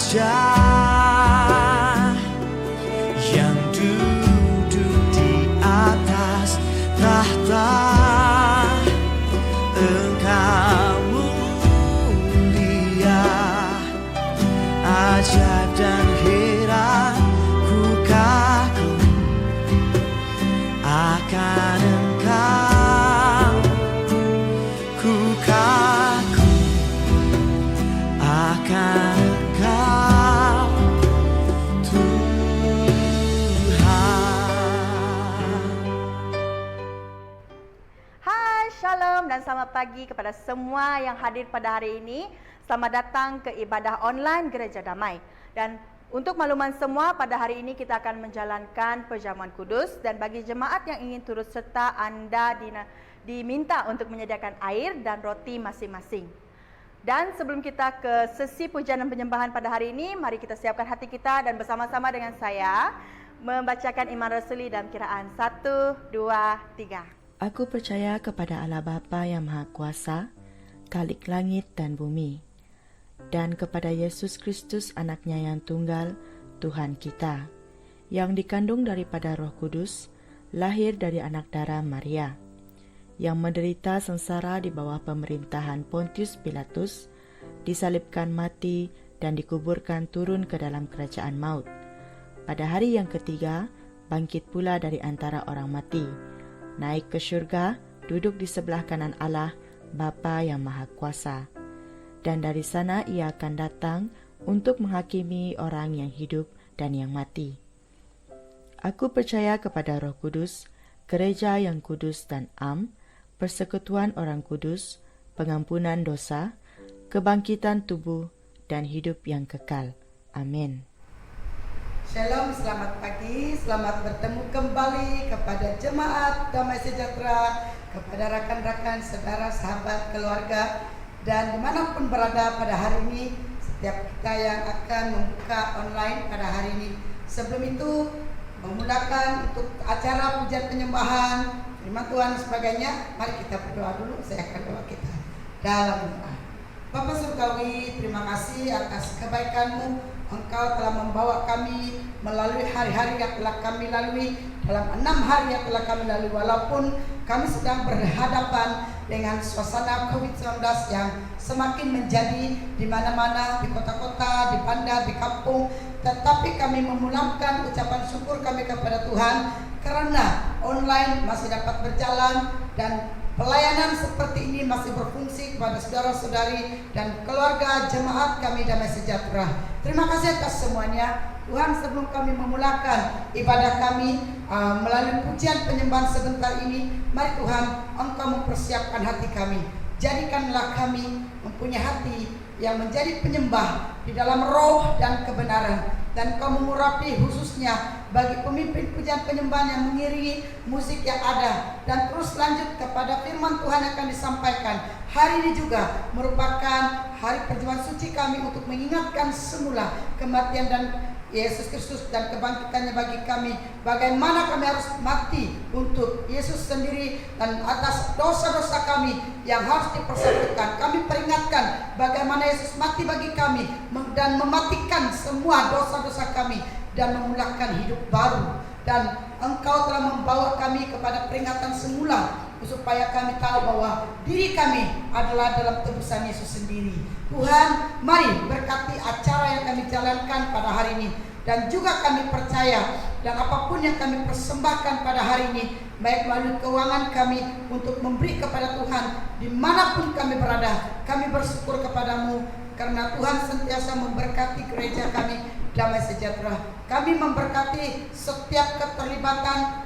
Raja yang duduk di atas tahta, Engkau mulia, ajaib dan heran ku kagum akan Engkau, ku kagum akan Engkau Tuhan. Hai, Shalom dan selamat pagi kepada semua yang hadir pada hari ini. Selamat datang ke ibadah online Gereja Damai. Dan untuk makluman semua, pada hari ini kita akan menjalankan perjamuan kudus. Dan bagi jemaat yang ingin turut serta, anda diminta untuk menyediakan air dan roti masing-masing. Dan sebelum kita ke sesi pujian dan penyembahan pada hari ini, mari kita siapkan hati kita dan bersama-sama dengan saya membacakan iman rasuli dalam kiraan 1, 2, 3. Aku percaya kepada Allah Bapa yang Maha Kuasa, Khalik langit dan bumi, dan kepada Yesus Kristus anaknya yang tunggal, Tuhan kita, yang dikandung daripada Roh Kudus, lahir dari anak darah Maria, yang menderita sengsara di bawah pemerintahan Pontius Pilatus, disalibkan mati dan dikuburkan turun ke dalam kerajaan maut. Pada hari yang ketiga, bangkit pula dari antara orang mati, naik ke syurga, duduk di sebelah kanan Allah, Bapa yang Maha Kuasa. Dan dari sana ia akan datang untuk menghakimi orang yang hidup dan yang mati. Aku percaya kepada Roh Kudus, gereja yang kudus dan am, persekutuan orang kudus, pengampunan dosa, kebangkitan tubuh, dan hidup yang kekal. Amin. Shalom, selamat pagi, selamat bertemu kembali kepada jemaat Damai Sejahtera, kepada rakan-rakan, saudara, sahabat, keluarga, dan dimanapun berada pada hari ini, setiap kita yang akan membuka online pada hari ini. Sebelum itu, memudahkan untuk acara pujian penyembahan, firman Tuhan dan sebagainya, mari kita berdoa dulu. Saya akan doa kita dalam doa. Bapa Surgawi, terima kasih atas kebaikan-Mu. Engkau telah membawa kami melalui hari-hari yang telah kami lalui, dalam 6 hari yang telah kami lalui, walaupun kami sedang berhadapan dengan suasana COVID-19 yang semakin menjadi di mana-mana, di kota-kota, di bandar, di kampung. Tetapi kami memulangkan ucapan syukur kami kepada Tuhan karena online masih dapat berjalan dan pelayanan seperti ini masih berfungsi kepada saudara-saudari dan keluarga jemaat kami Damai Sejahtera. Terima kasih atas semuanya. Tuhan, sebelum kami memulakan ibadah kami melalui pujian penyembahan sebentar ini, mari Tuhan, Engkau mempersiapkan hati kami. Jadikanlah kami mempunyai hati yang menjadi penyembah di dalam roh dan kebenaran. Dan Kau mengurapi khususnya bagi pemimpin pujian penyembahan yang mengiringi musik yang ada, dan terus lanjut kepada firman Tuhan yang akan disampaikan. Hari ini juga merupakan hari perjamuan suci kami untuk mengingatkan semula kematian dan Yesus Kristus dan kebangkitannya bagi kami. Bagaimana kami harus mati untuk Yesus sendiri dan atas dosa-dosa kami yang harus dipersatukan. Kami peringatkan bagaimana Yesus mati bagi kami dan mematikan semua dosa-dosa kami dan memulakan hidup baru. Dan Engkau telah membawa kami kepada peringatan semula supaya kami tahu bahwa diri kami adalah dalam tebusan Yesus sendiri. Tuhan, mari berkati acara yang kami jalankan pada hari ini. Dan juga kami percaya dan apapun yang kami persembahkan pada hari ini, baik melalui keuangan kami untuk memberi kepada Tuhan dimanapun kami berada, kami bersyukur kepadamu karena Tuhan sentiasa memberkati gereja kami Damai Sejahtera. Kami memberkati setiap keterlibatan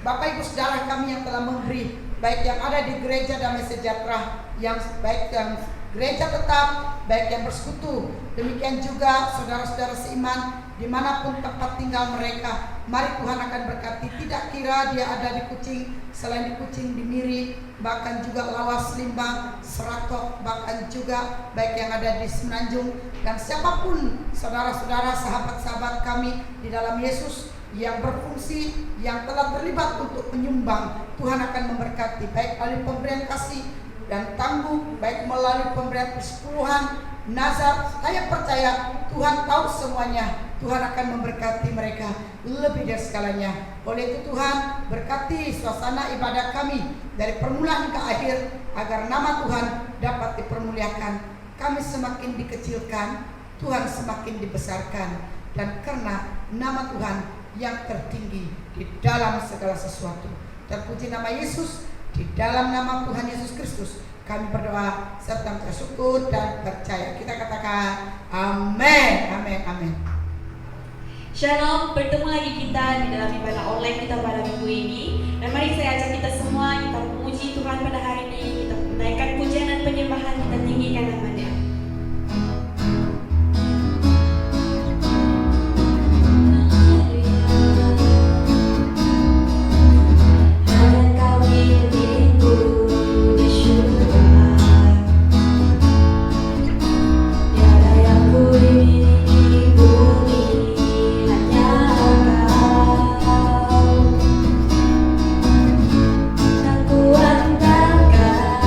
Bapak Ibu Saudara kami yang telah memberi, baik yang ada di gereja Damai Sejahtera, yang baik yang gereja tetap, baik yang bersekutu, demikian juga saudara-saudara seiman dimanapun tempat tinggal mereka. Mari Tuhan akan berkati. Tidak kira dia ada di Kucing, selain di Kucing, di Miri, bahkan juga Lawas, Limbang, Seratok, bahkan juga baik yang ada di Semenanjung, dan siapapun saudara-saudara, sahabat-sahabat kami di dalam Yesus yang berfungsi, yang telah terlibat untuk menyumbang, Tuhan akan memberkati, baik melalui pemberian kasih dan tangguh, baik melalui pemberian persepuluhan, nazar. Saya percaya Tuhan tahu semuanya. Tuhan akan memberkati mereka lebih dari segalanya. Oleh itu Tuhan berkati suasana ibadah kami dari permulaan ke akhir, agar nama Tuhan dapat dipermuliakan. Kami semakin dikecilkan, Tuhan semakin dibesarkan, dan karena nama Tuhan yang tertinggi di dalam segala sesuatu. Terpuji nama Yesus. Di dalam nama Tuhan Yesus Kristus kami berdoa serta bersyukur dan percaya. Kita katakan amin, amin, amin. Shalom, bertemu lagi kita di dalam ibadah online kita pada minggu ini. Dan mari saya ajak kita semua, kita memuji Tuhan pada hari ini. Kita menaikkan pujian dan penyembahan, kita tinggikan nama-Nya. Ku antangkan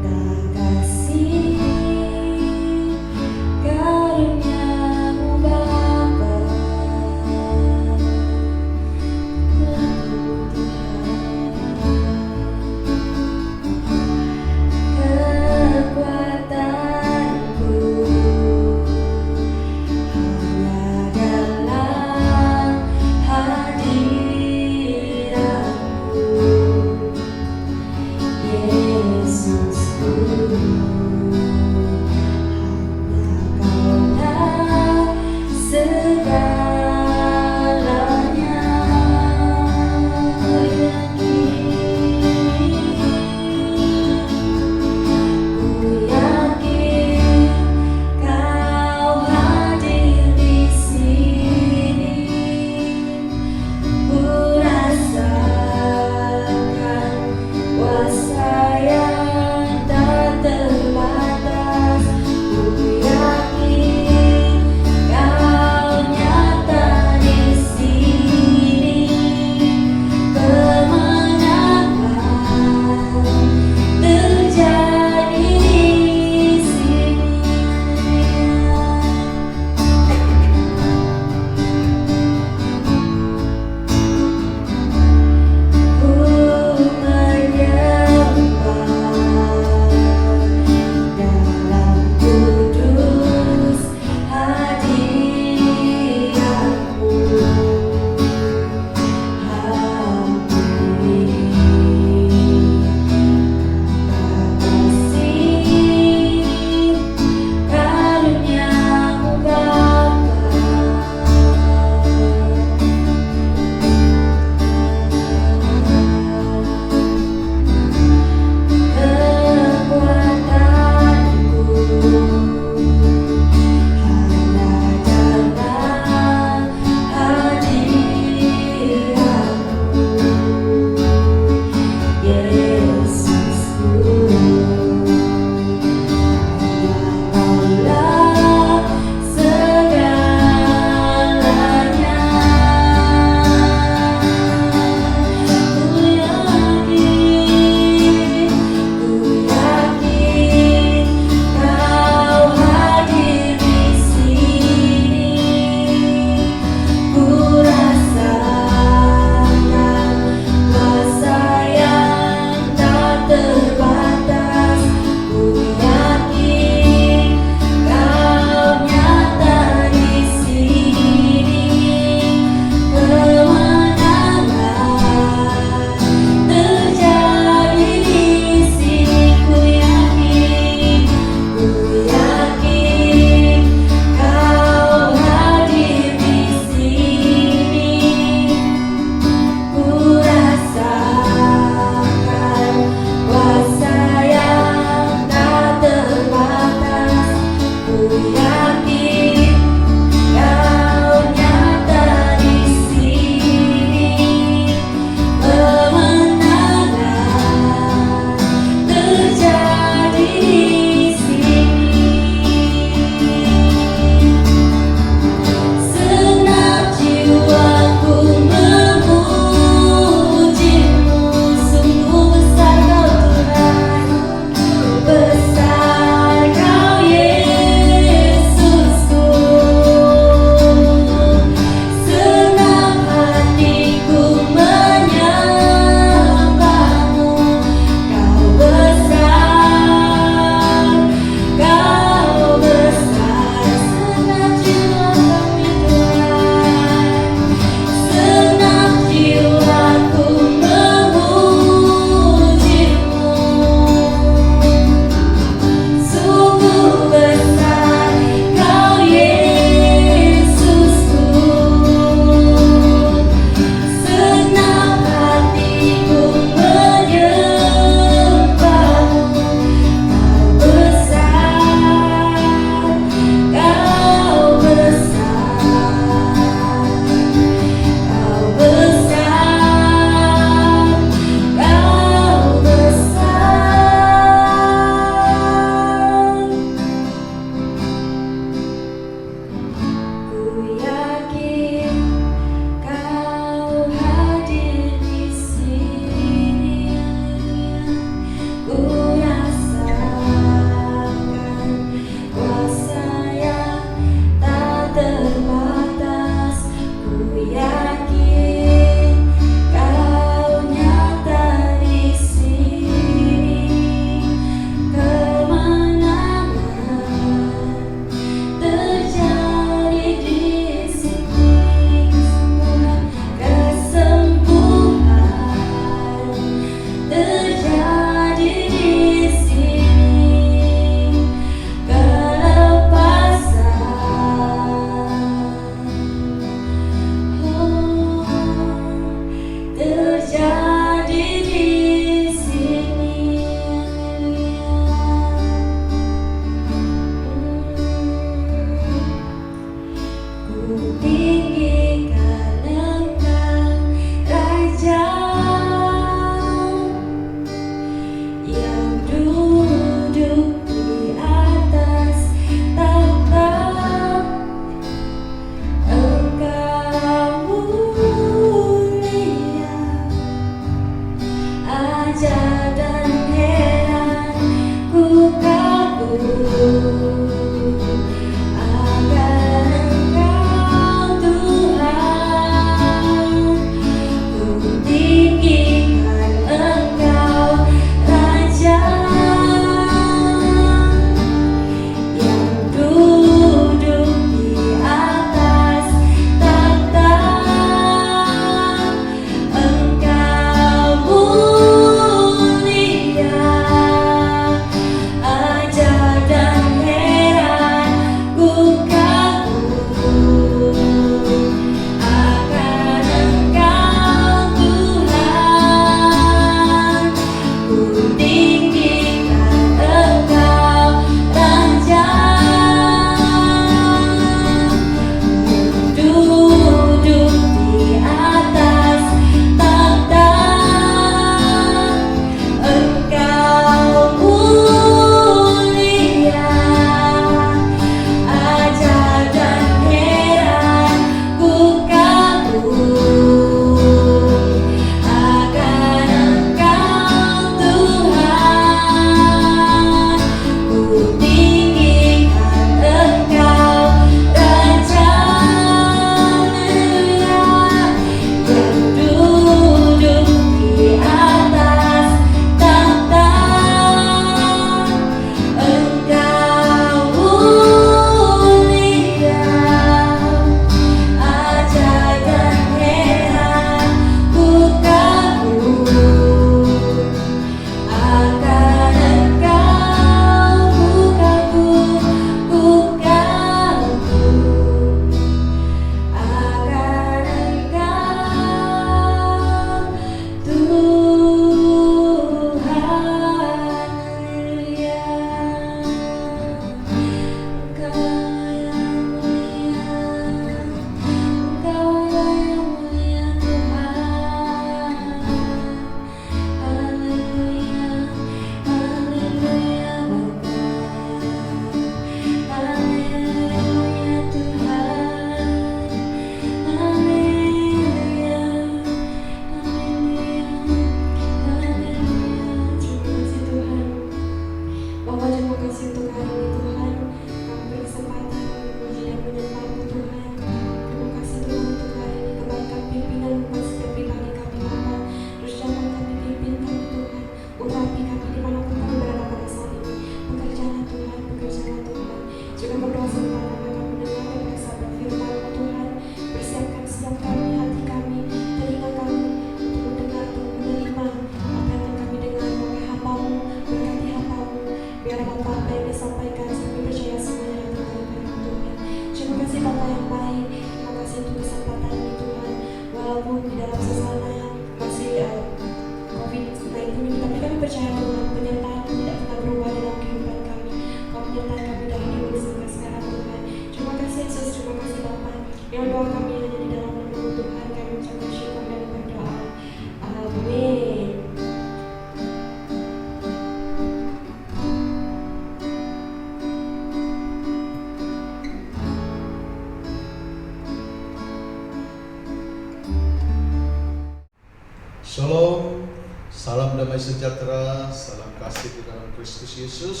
Shalom, salam damai sejahtera, salam kasih di dalam Kristus Yesus.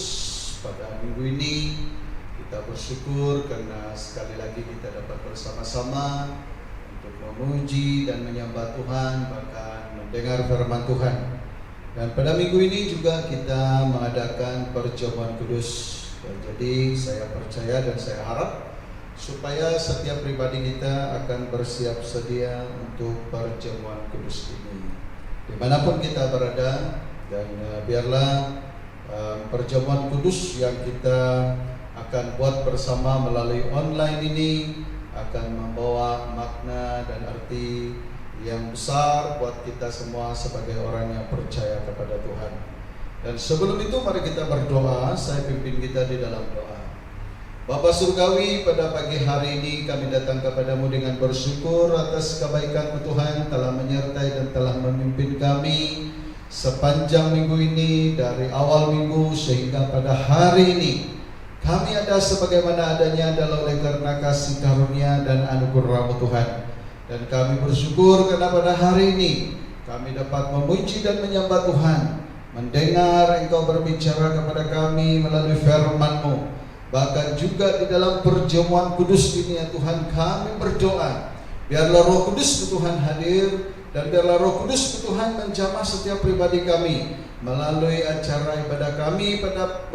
Pada minggu ini kita bersyukur karena sekali lagi kita dapat bersama-sama untuk memuji dan menyembah Tuhan, bahkan mendengar firman Tuhan. Dan pada minggu ini juga kita mengadakan perjamuan kudus. Dan jadi saya percaya dan saya harap supaya setiap pribadi kita akan bersiap sedia untuk perjamuan kudus ini dimanapun kita berada. Dan biarlah perjamuan kudus yang kita akan buat bersama melalui online ini akan membawa makna dan arti yang besar buat kita semua sebagai orang yang percaya kepada Tuhan. Dan sebelum itu mari kita berdoa. Saya pimpin kita di dalam doa. Bapa Surgawi, pada pagi hari ini kami datang kepadamu dengan bersyukur atas kebaikan-Mu Tuhan telah menyertai dan telah memimpin kami sepanjang minggu ini, dari awal minggu sehingga pada hari ini. Kami ada sebagaimana adanya adalah oleh karena kasih karunia dan anugerah-Mu Tuhan. Dan kami bersyukur karena pada hari ini kami dapat memuji dan menyembah Tuhan, mendengar Engkau berbicara kepada kami melalui firman-Mu. Bahkan juga di dalam perjamuan kudus ini ya Tuhan, kami berdoa biarlah Roh Kudus Tuhan hadir, dan biarlah Roh Kudus Tuhan menjamah setiap pribadi kami melalui acara ibadah kami pada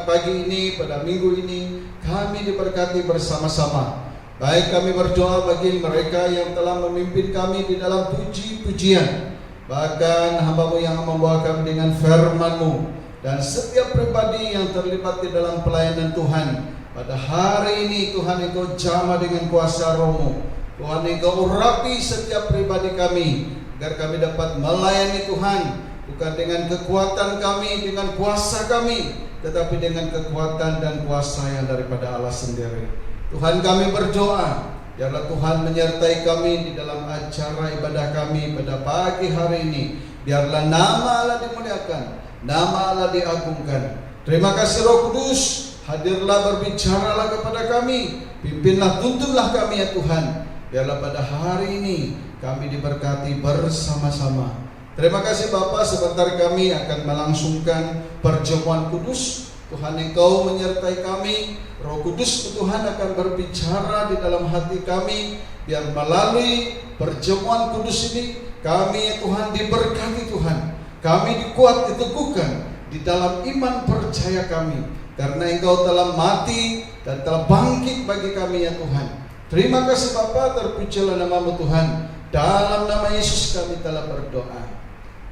pagi ini, pada minggu ini. Kami diberkati bersama-sama. Baik, kami berdoa bagi mereka yang telah memimpin kami di dalam puji-pujian, bahkan hamba-Mu yang membawa kami dengan firman-Mu, dan setiap pribadi yang terlibat di dalam pelayanan Tuhan. Pada hari ini Tuhan, Engkau jamah dengan kuasa Roh-Mu. Tuhan, Engkau urapi setiap pribadi kami, agar kami dapat melayani Tuhan, bukan dengan kekuatan kami, dengan kuasa kami, tetapi dengan kekuatan dan kuasa yang daripada Allah sendiri. Tuhan, kami berdoa, biarlah Tuhan menyertai kami di dalam acara ibadah kami pada pagi hari ini. Biarlah nama Allah dimuliakan, nama Allah diagungkan. Terima kasih Roh Kudus, hadirlah, berbicaralah kepada kami, pimpinlah, tuntunlah kami ya Tuhan. Biarlah pada hari ini kami diberkati bersama-sama. Terima kasih Bapa, sebentar kami akan melangsungkan perjamuan kudus. Tuhan, Engkau menyertai kami, Roh Kudus Tuhan akan berbicara di dalam hati kami. Biar melalui perjamuan kudus ini kami ya Tuhan diberkati Tuhan. Kami dikuat, diteguhkan di dalam iman percaya kami, karena Engkau telah mati dan telah bangkit bagi kami ya Tuhan. Terima kasih Bapa, terpujilah nama-Mu Tuhan. Dalam nama Yesus kami telah berdoa.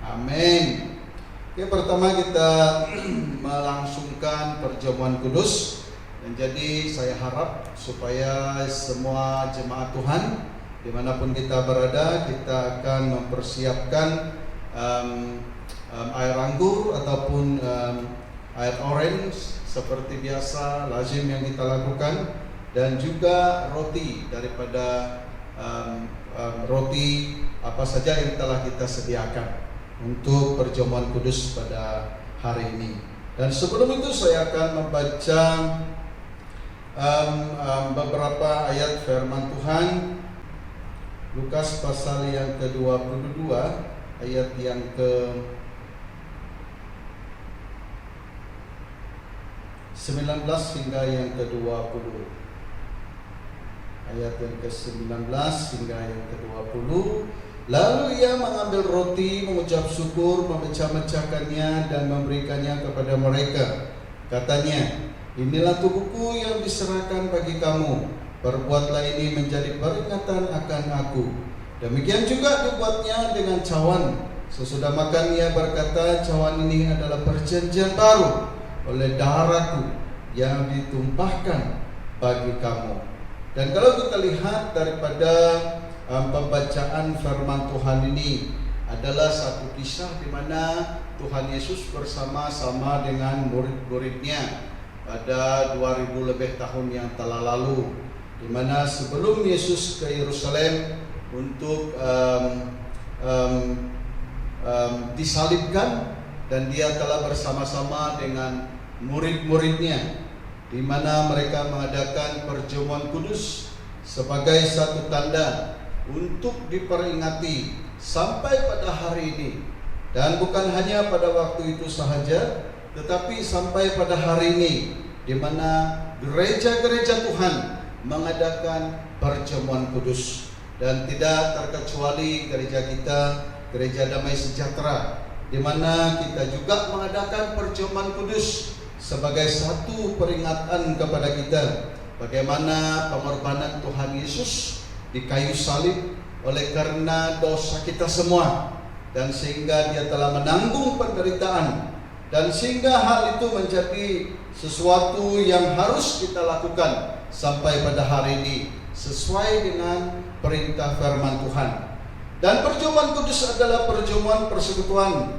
Amin. Oke, pertama kita melangsungkan perjamuan kudus. Dan jadi saya harap supaya semua jemaat Tuhan dimanapun kita berada, kita akan mempersiapkan air anggur ataupun air orange seperti biasa lazim yang kita lakukan, dan juga roti daripada roti apa saja yang telah kita sediakan untuk perjamuan kudus pada hari ini. Dan sebelum itu saya akan membaca beberapa ayat firman Tuhan. Lukas pasal yang ke-22 ayat yang ke-19 hingga yang ke-20. Ayat yang ke-19 hingga yang ke-20. Lalu ia mengambil roti, mengucap syukur, memecah-mecahkannya dan memberikannya kepada mereka. Katanya, inilah tubuhku yang diserahkan bagi kamu. Perbuatlah ini menjadi peringatan akan aku. Demikian juga dibuatnya dengan cawan. Sesudah makan ia berkata, cawan ini adalah perjanjian baru oleh darahku yang ditumpahkan bagi kamu. Dan kalau kita lihat daripada pembacaan firman Tuhan ini adalah satu kisah di mana Tuhan Yesus bersama-sama dengan murid-muridnya pada 2000 lebih tahun yang telah lalu, di mana sebelum Yesus ke Yerusalem untuk disalibkan, dan dia telah bersama-sama dengan murid-muridnya, di mana mereka mengadakan perjamuan kudus sebagai satu tanda untuk diperingati sampai pada hari ini. Dan bukan hanya pada waktu itu sahaja, tetapi sampai pada hari ini, di mana gereja-gereja Tuhan mengadakan perjamuan kudus. Dan tidak terkecuali gereja kita, Gereja Damai Sejahtera, di mana kita juga mengadakan perjamuan kudus sebagai satu peringatan kepada kita bagaimana pengorbanan Tuhan Yesus di kayu salib oleh karena dosa kita semua, dan sehingga dia telah menanggung penderitaan, dan sehingga hal itu menjadi sesuatu yang harus kita lakukan sampai pada hari ini sesuai dengan perintah firman Tuhan. Dan perjamuan kudus adalah perjamuan persekutuan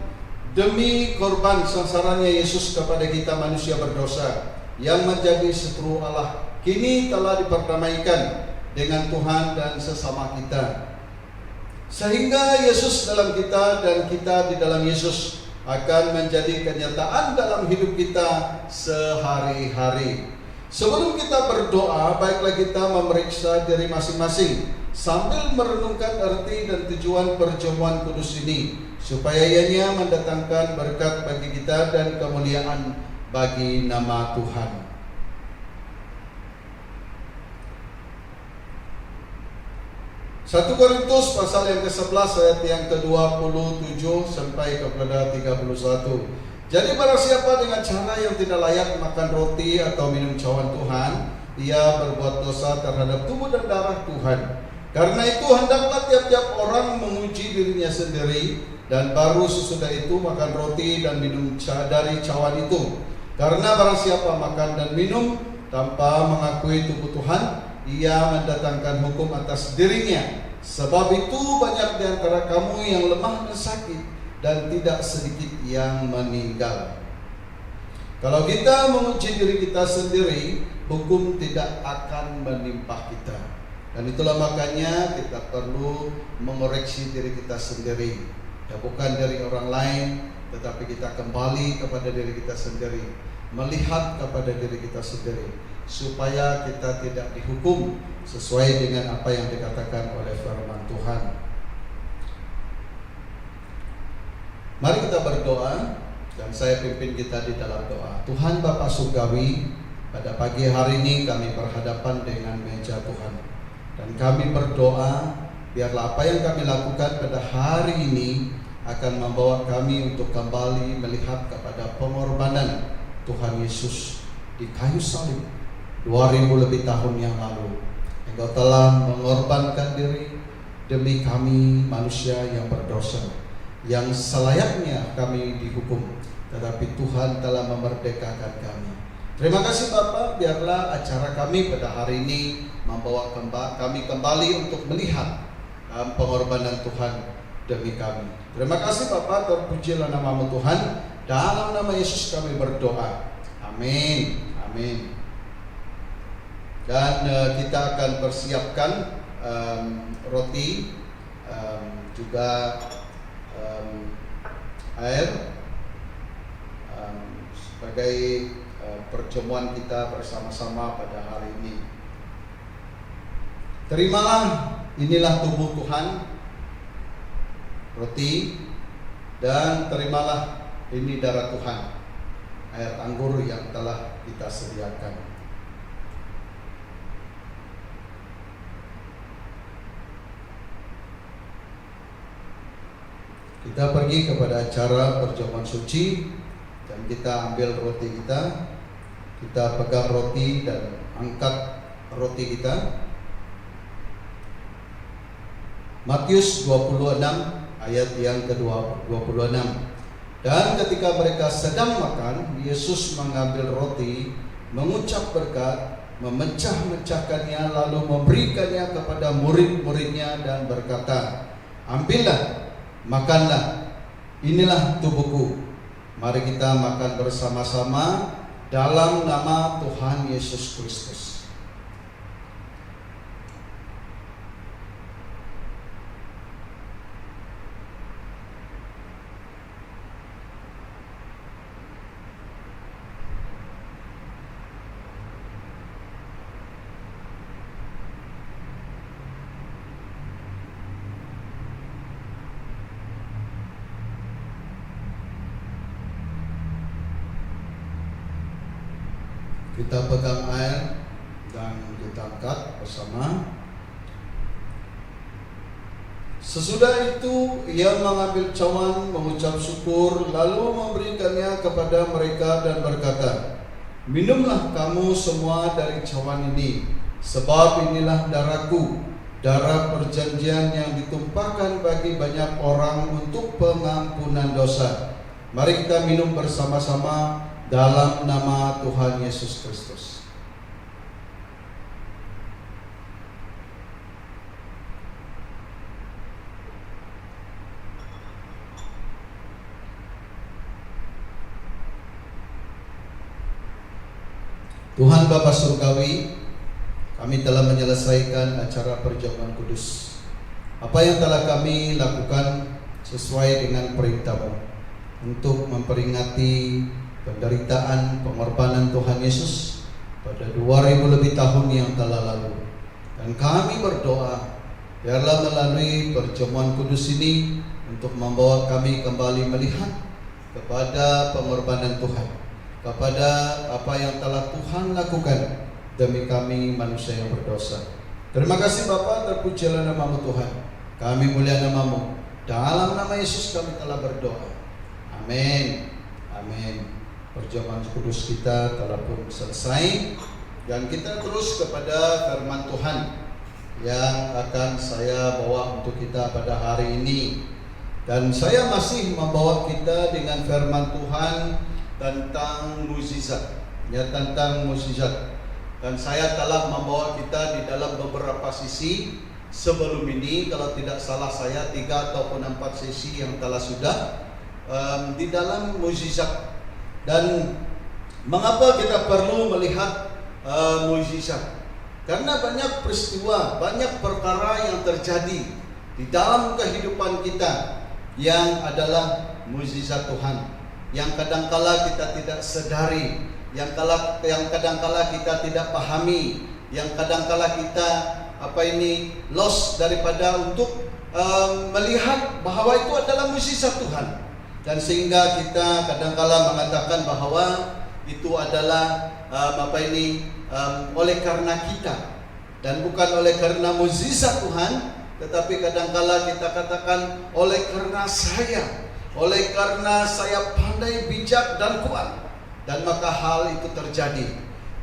demi korban sengsaranya Yesus kepada kita manusia berdosa. yang menjadi setru Allah kini telah diperdamaikan dengan Tuhan dan sesama kita. Sehingga Yesus dalam kita dan kita di dalam Yesus akan menjadi kenyataan dalam hidup kita sehari-hari. Sebelum kita berdoa, baiklah kita memeriksa diri masing-masing sambil merenungkan arti dan tujuan perjamuan kudus ini, supaya ianya mendatangkan berkat bagi kita dan kemuliaan bagi nama Tuhan. 1 Korintus pasal yang ke-11 ayat yang ke-27 sampai kepada 31. Jadi barang siapa dengan cara yang tidak layak makan roti atau minum cawan Tuhan, ia berbuat dosa terhadap tubuh dan darah Tuhan. Karena itu hendaklah tiap-tiap orang menguji dirinya sendiri, dan baru sesudah itu makan roti dan minum dari cawan itu. Karena barang siapa makan dan minum tanpa mengakui tubuh Tuhan, ia mendatangkan hukum atas dirinya. Sebab itu banyak di antara kamu yang lemah dan sakit, dan tidak sedikit yang meninggal. Kalau kita menguji diri kita sendiri, hukum tidak akan menimpa kita. Dan itulah makanya kita perlu mengoreksi diri kita sendiri. Ya, bukan dari orang lain, tetapi kita kembali kepada diri kita sendiri, melihat kepada diri kita sendiri, supaya kita tidak dihukum sesuai dengan apa yang dikatakan oleh firman Tuhan. Mari kita berdoa, dan saya pimpin kita di dalam doa. Tuhan Bapa Surgawi, pada pagi hari ini kami berhadapan dengan meja Tuhan, dan kami berdoa biarlah apa yang kami lakukan pada hari ini akan membawa kami untuk kembali melihat kepada pengorbanan Tuhan Yesus di kayu salib 2000 lebih tahun yang lalu. Engkau telah mengorbankan diri demi kami manusia yang berdosa, yang selayaknya kami dihukum, tetapi Tuhan telah memerdekakan kami. Terima kasih Bapa, biarlah acara kami pada hari ini membawa kami kembali untuk melihat pengorbanan Tuhan demi kami. Terima kasih Bapa, terpujilah nama-Mu Tuhan. Dalam nama Yesus kami berdoa. Amin. Amin. Dan kita akan persiapkan roti, juga air sebagai perjamuan kita bersama-sama pada hari ini. Terimalah, inilah tubuh Tuhan, roti, dan terimalah ini darah Tuhan, air anggur yang telah kita sediakan. Kita pergi kepada acara perjamuan suci, dan kita ambil roti kita pegang roti dan angkat roti kita. Matius 26 ayat yang ke-26. Dan ketika mereka sedang makan, Yesus mengambil roti, mengucap berkat, memecah-mecahkannya, lalu memberikannya kepada murid-muridnya dan berkata, "Ambillah, makanlah, inilah tubuhku. Mari kita makan bersama-sama dalam nama Tuhan Yesus Kristus." Kita pegang air dan kita angkat bersama. Sesudah itu ia mengambil cawan, mengucap syukur, lalu memberikannya kepada mereka dan berkata, "Minumlah kamu semua dari cawan ini, sebab inilah darahku, darah perjanjian yang ditumpahkan bagi banyak orang untuk pengampunan dosa. Mari kita minum bersama-sama dalam nama Tuhan Yesus Kristus." Tuhan Bapa Surgawi, kami telah menyelesaikan acara perjamuan kudus. Apa yang telah kami lakukan sesuai dengan perintah-Mu untuk memperingati penderitaan pengorbanan Tuhan Yesus pada 2000 lebih tahun yang telah lalu. Dan kami berdoa, biarlah melalui perjamuan kudus ini untuk membawa kami kembali melihat kepada pengorbanan Tuhan, kepada apa yang telah Tuhan lakukan demi kami manusia yang berdosa. Terima kasih Bapa, terpujilah nama-Mu Tuhan. Kami mulia nama-Mu. Dalam nama Yesus kami telah berdoa. Amin. Amin. Perjamuan kudus kita telah pun selesai, dan kita terus kepada firman Tuhan yang akan saya bawa untuk kita pada hari ini. Dan saya masih membawa kita dengan firman Tuhan tentang mukjizat, ya, tentang mukjizat. Dan saya telah membawa kita di dalam beberapa sisi sebelum ini, kalau tidak salah saya 3 ataupun 4 sesi yang telah sudah di dalam mukjizat. Dan mengapa kita perlu melihat mukjizat? Karena banyak peristiwa, banyak perkara yang terjadi di dalam kehidupan kita yang adalah mukjizat Tuhan, yang kadangkala kita tidak sadari, yang kadangkala kita tidak pahami, yang kadangkala kita lost daripada untuk melihat bahwa itu adalah mukjizat Tuhan. Dan sehingga kita kadangkala mengatakan bahwa itu adalah oleh karena kita, dan bukan oleh karena mukjizat Tuhan, tetapi kadangkala kita katakan oleh karena saya pandai, bijak dan kuat, dan maka hal itu terjadi.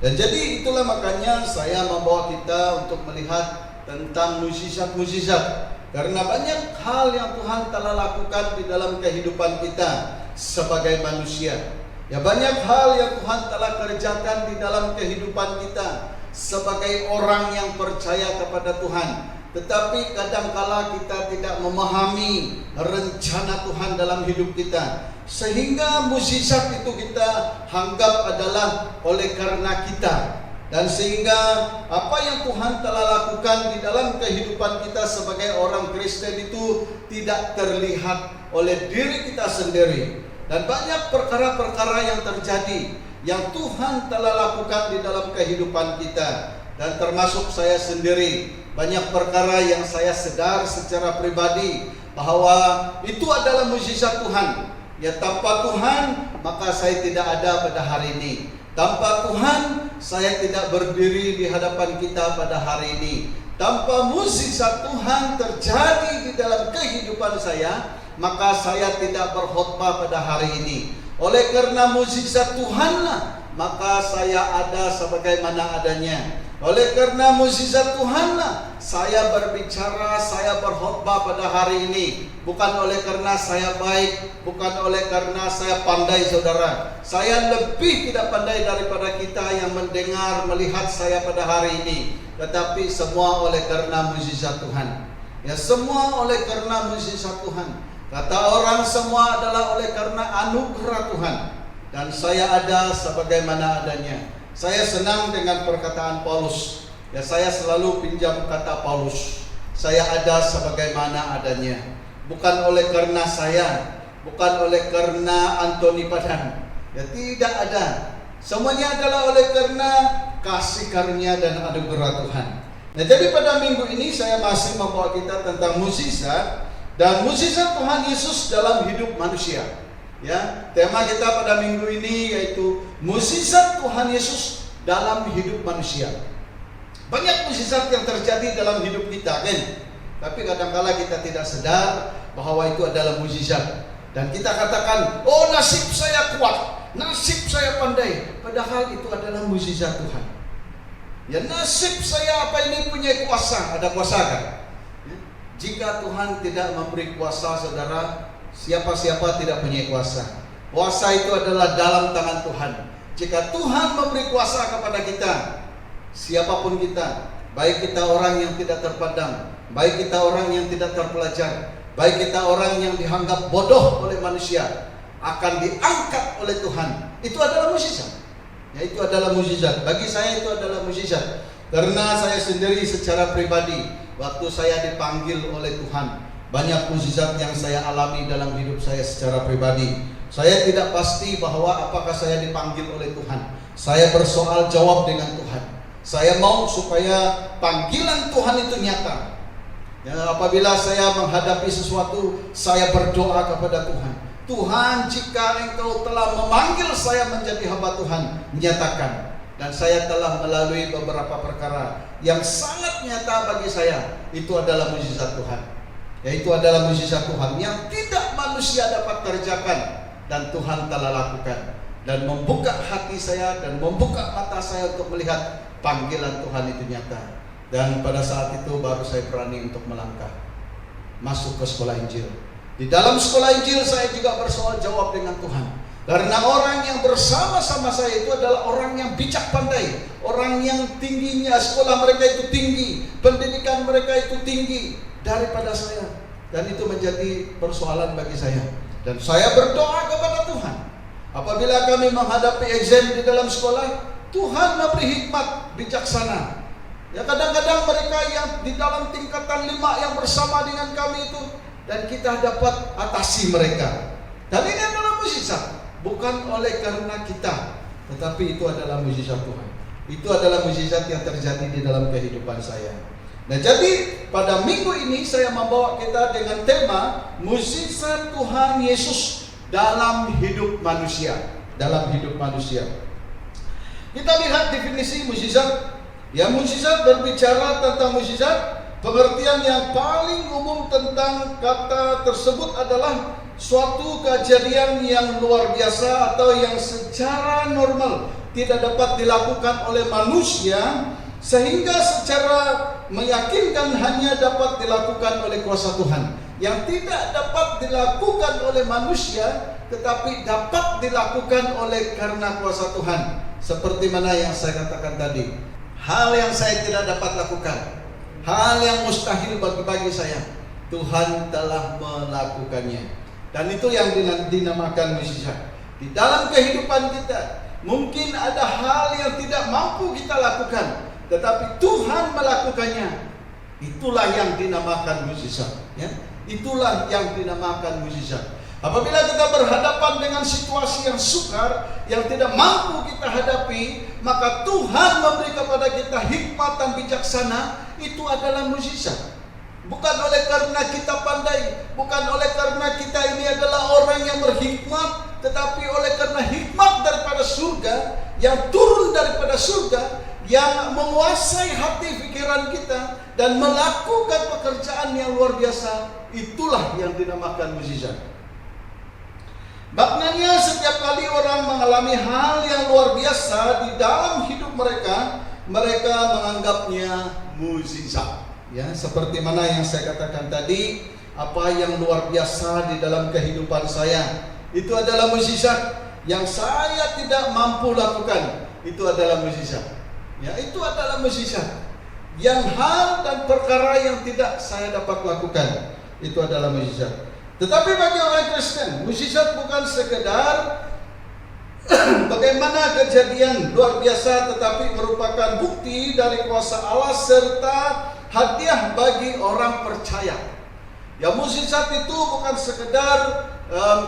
Dan jadi itulah makanya saya membawa kita untuk melihat tentang mukjizat-mukjizat, karena banyak hal yang Tuhan telah lakukan di dalam kehidupan kita sebagai manusia. Ya, banyak hal yang Tuhan telah kerjakan di dalam kehidupan kita sebagai orang yang percaya kepada Tuhan. Tetapi kadangkala kita tidak memahami rencana Tuhan dalam hidup kita, sehingga mukjizat itu kita anggap adalah oleh karena kita. Dan sehingga apa yang Tuhan telah lakukan di dalam kehidupan kita sebagai orang Kristen itu tidak terlihat oleh diri kita sendiri. Dan banyak perkara-perkara yang terjadi yang Tuhan telah lakukan di dalam kehidupan kita. Dan termasuk saya sendiri, banyak perkara yang saya sadar secara pribadi bahwa itu adalah mukjizat Tuhan. Ya, tanpa Tuhan maka saya tidak ada pada hari ini. Tanpa Tuhan saya tidak berdiri di hadapan kita pada hari ini. Tanpa mukjizat Tuhan terjadi di dalam kehidupan saya, maka saya tidak berkhotbah pada hari ini. Oleh karena mukjizat Tuhanlah maka saya ada sebagaimana adanya. Oleh karena mukjizat Tuhanlah saya berbicara, saya berkhotbah pada hari ini. Bukan oleh karena saya baik, bukan oleh karena saya pandai, saudara. Saya lebih tidak pandai daripada kita yang mendengar, melihat saya pada hari ini. Tetapi semua oleh karena mukjizat Tuhan. Ya, semua oleh karena mukjizat Tuhan. Kata orang, semua adalah oleh karena anugerah Tuhan. Dan saya ada sebagaimana adanya. Saya senang dengan perkataan Paulus. Ya, saya selalu pinjam kata Paulus. Saya ada sebagaimana adanya. Bukan oleh karena saya, bukan oleh karena Antoni Padan. Ya, tidak ada. Semuanya adalah oleh karena kasih karunia dan anugerah Tuhan. Nah, jadi pada minggu ini saya masih membawa kita tentang mukjizat dan mukjizat Tuhan Yesus dalam hidup manusia. Ya, tema kita pada minggu ini yaitu mukjizat Tuhan Yesus dalam hidup manusia. Banyak mukjizat yang terjadi dalam hidup kita, kan? Tapi kadang-kala kita tidak sadar bahwa itu adalah mukjizat. Dan kita katakan, oh nasib saya kuat, nasib saya pandai. Padahal itu adalah mukjizat Tuhan. Ya, nasib saya punya kuasa. Ada kuasa kan? Ya. Jika Tuhan tidak memberi kuasa, saudara, siapa-siapa tidak punya kuasa. Kuasa itu adalah dalam tangan Tuhan. Jika Tuhan memberi kuasa kepada kita, siapapun kita, baik kita orang yang tidak terpandang, baik kita orang yang tidak terpelajar, baik kita orang yang dianggap bodoh oleh manusia, akan diangkat oleh Tuhan. Itu adalah mukjizat. Ya, itu adalah mukjizat. Bagi saya itu adalah mukjizat. Karena saya sendiri secara pribadi, waktu saya dipanggil oleh Tuhan, banyak mukjizat yang saya alami dalam hidup saya secara pribadi. Saya tidak pasti bahwa apakah saya dipanggil oleh Tuhan. Saya bersoal jawab dengan Tuhan. Saya mau supaya panggilan Tuhan itu nyata. Ya, apabila saya menghadapi sesuatu, saya berdoa kepada Tuhan. Tuhan, jika Engkau telah memanggil saya menjadi hamba Tuhan, nyatakan. Dan saya telah melalui beberapa perkara yang sangat nyata bagi saya. Itu adalah mukjizat Tuhan. Yaitu adalah mukjizat Tuhan yang tidak manusia dapat kerjakan, dan Tuhan telah lakukan. Dan membuka hati saya dan membuka mata saya untuk melihat panggilan Tuhan itu nyata. Dan pada saat itu baru saya berani untuk melangkah masuk ke sekolah Injil. Di dalam sekolah Injil saya juga bersoal jawab dengan Tuhan. Karena orang yang bersama-sama saya itu adalah orang yang bijak pandai, orang yang tingginya sekolah mereka itu tinggi, pendidikan mereka itu tinggi daripada saya. Dan itu menjadi persoalan bagi saya. Dan saya berdoa kepada Tuhan. Apabila kami menghadapi exam di dalam sekolah, Tuhan memberi hikmat bijaksana. Ya, kadang-kadang mereka yang di dalam tingkatan 5 yang bersama dengan kami itu, dan kita dapat atasi mereka. Dan ini adalah mukjizat, bukan oleh karena kita, tetapi itu adalah mukjizat Tuhan. Itu adalah mukjizat yang terjadi di dalam kehidupan saya. Nah, jadi pada minggu ini saya membawa kita dengan tema mukjizat Tuhan Yesus dalam hidup manusia. Dalam hidup manusia. Kita lihat definisi mukjizat. Ya, mukjizat berbicara tentang mukjizat. Pengertian yang paling umum tentang kata tersebut adalah suatu kejadian yang luar biasa atau yang secara normal tidak dapat dilakukan oleh manusia, sehingga secara meyakinkan hanya dapat dilakukan oleh kuasa Tuhan. Yang tidak dapat dilakukan oleh manusia, tetapi dapat dilakukan oleh karena kuasa Tuhan. Seperti mana yang saya katakan tadi, hal yang saya tidak dapat lakukan, hal yang mustahil bagi saya, Tuhan telah melakukannya. Dan itu yang dinamakan mukjizat. Di dalam kehidupan kita, mungkin ada hal yang tidak mampu kita lakukan, tetapi Tuhan melakukannya. Itulah yang dinamakan mukjizat. Ya? Itulah yang dinamakan mukjizat. Apabila kita berhadapan dengan situasi yang sukar, yang tidak mampu kita hadapi, maka Tuhan memberi kepada kita hikmat dan bijaksana. Itu adalah mukjizat. Bukan oleh karena kita pandai, bukan oleh karena kita ini adalah orang yang berhikmat, tetapi oleh karena hikmat daripada surga, yang turun daripada surga, yang menguasai hati pikiran kita dan melakukan pekerjaan yang luar biasa. Itulah yang dinamakan mukjizat. Maknanya setiap kali orang mengalami hal yang luar biasa di dalam hidup mereka, mereka menganggapnya mukjizat. Ya, seperti mana yang saya katakan tadi, apa yang luar biasa di dalam kehidupan saya, itu adalah mukjizat. Yang saya tidak mampu lakukan, itu adalah mukjizat. Ya, itu adalah mukjizat. Yang hal dan perkara yang tidak saya dapat lakukan, itu adalah mukjizat. Tetapi bagi orang Kristen, mukjizat bukan sekedar bagaimana kejadian luar biasa, tetapi merupakan bukti dari kuasa Allah serta hadiah bagi orang percaya. Ya, mukjizat itu bukan sekedar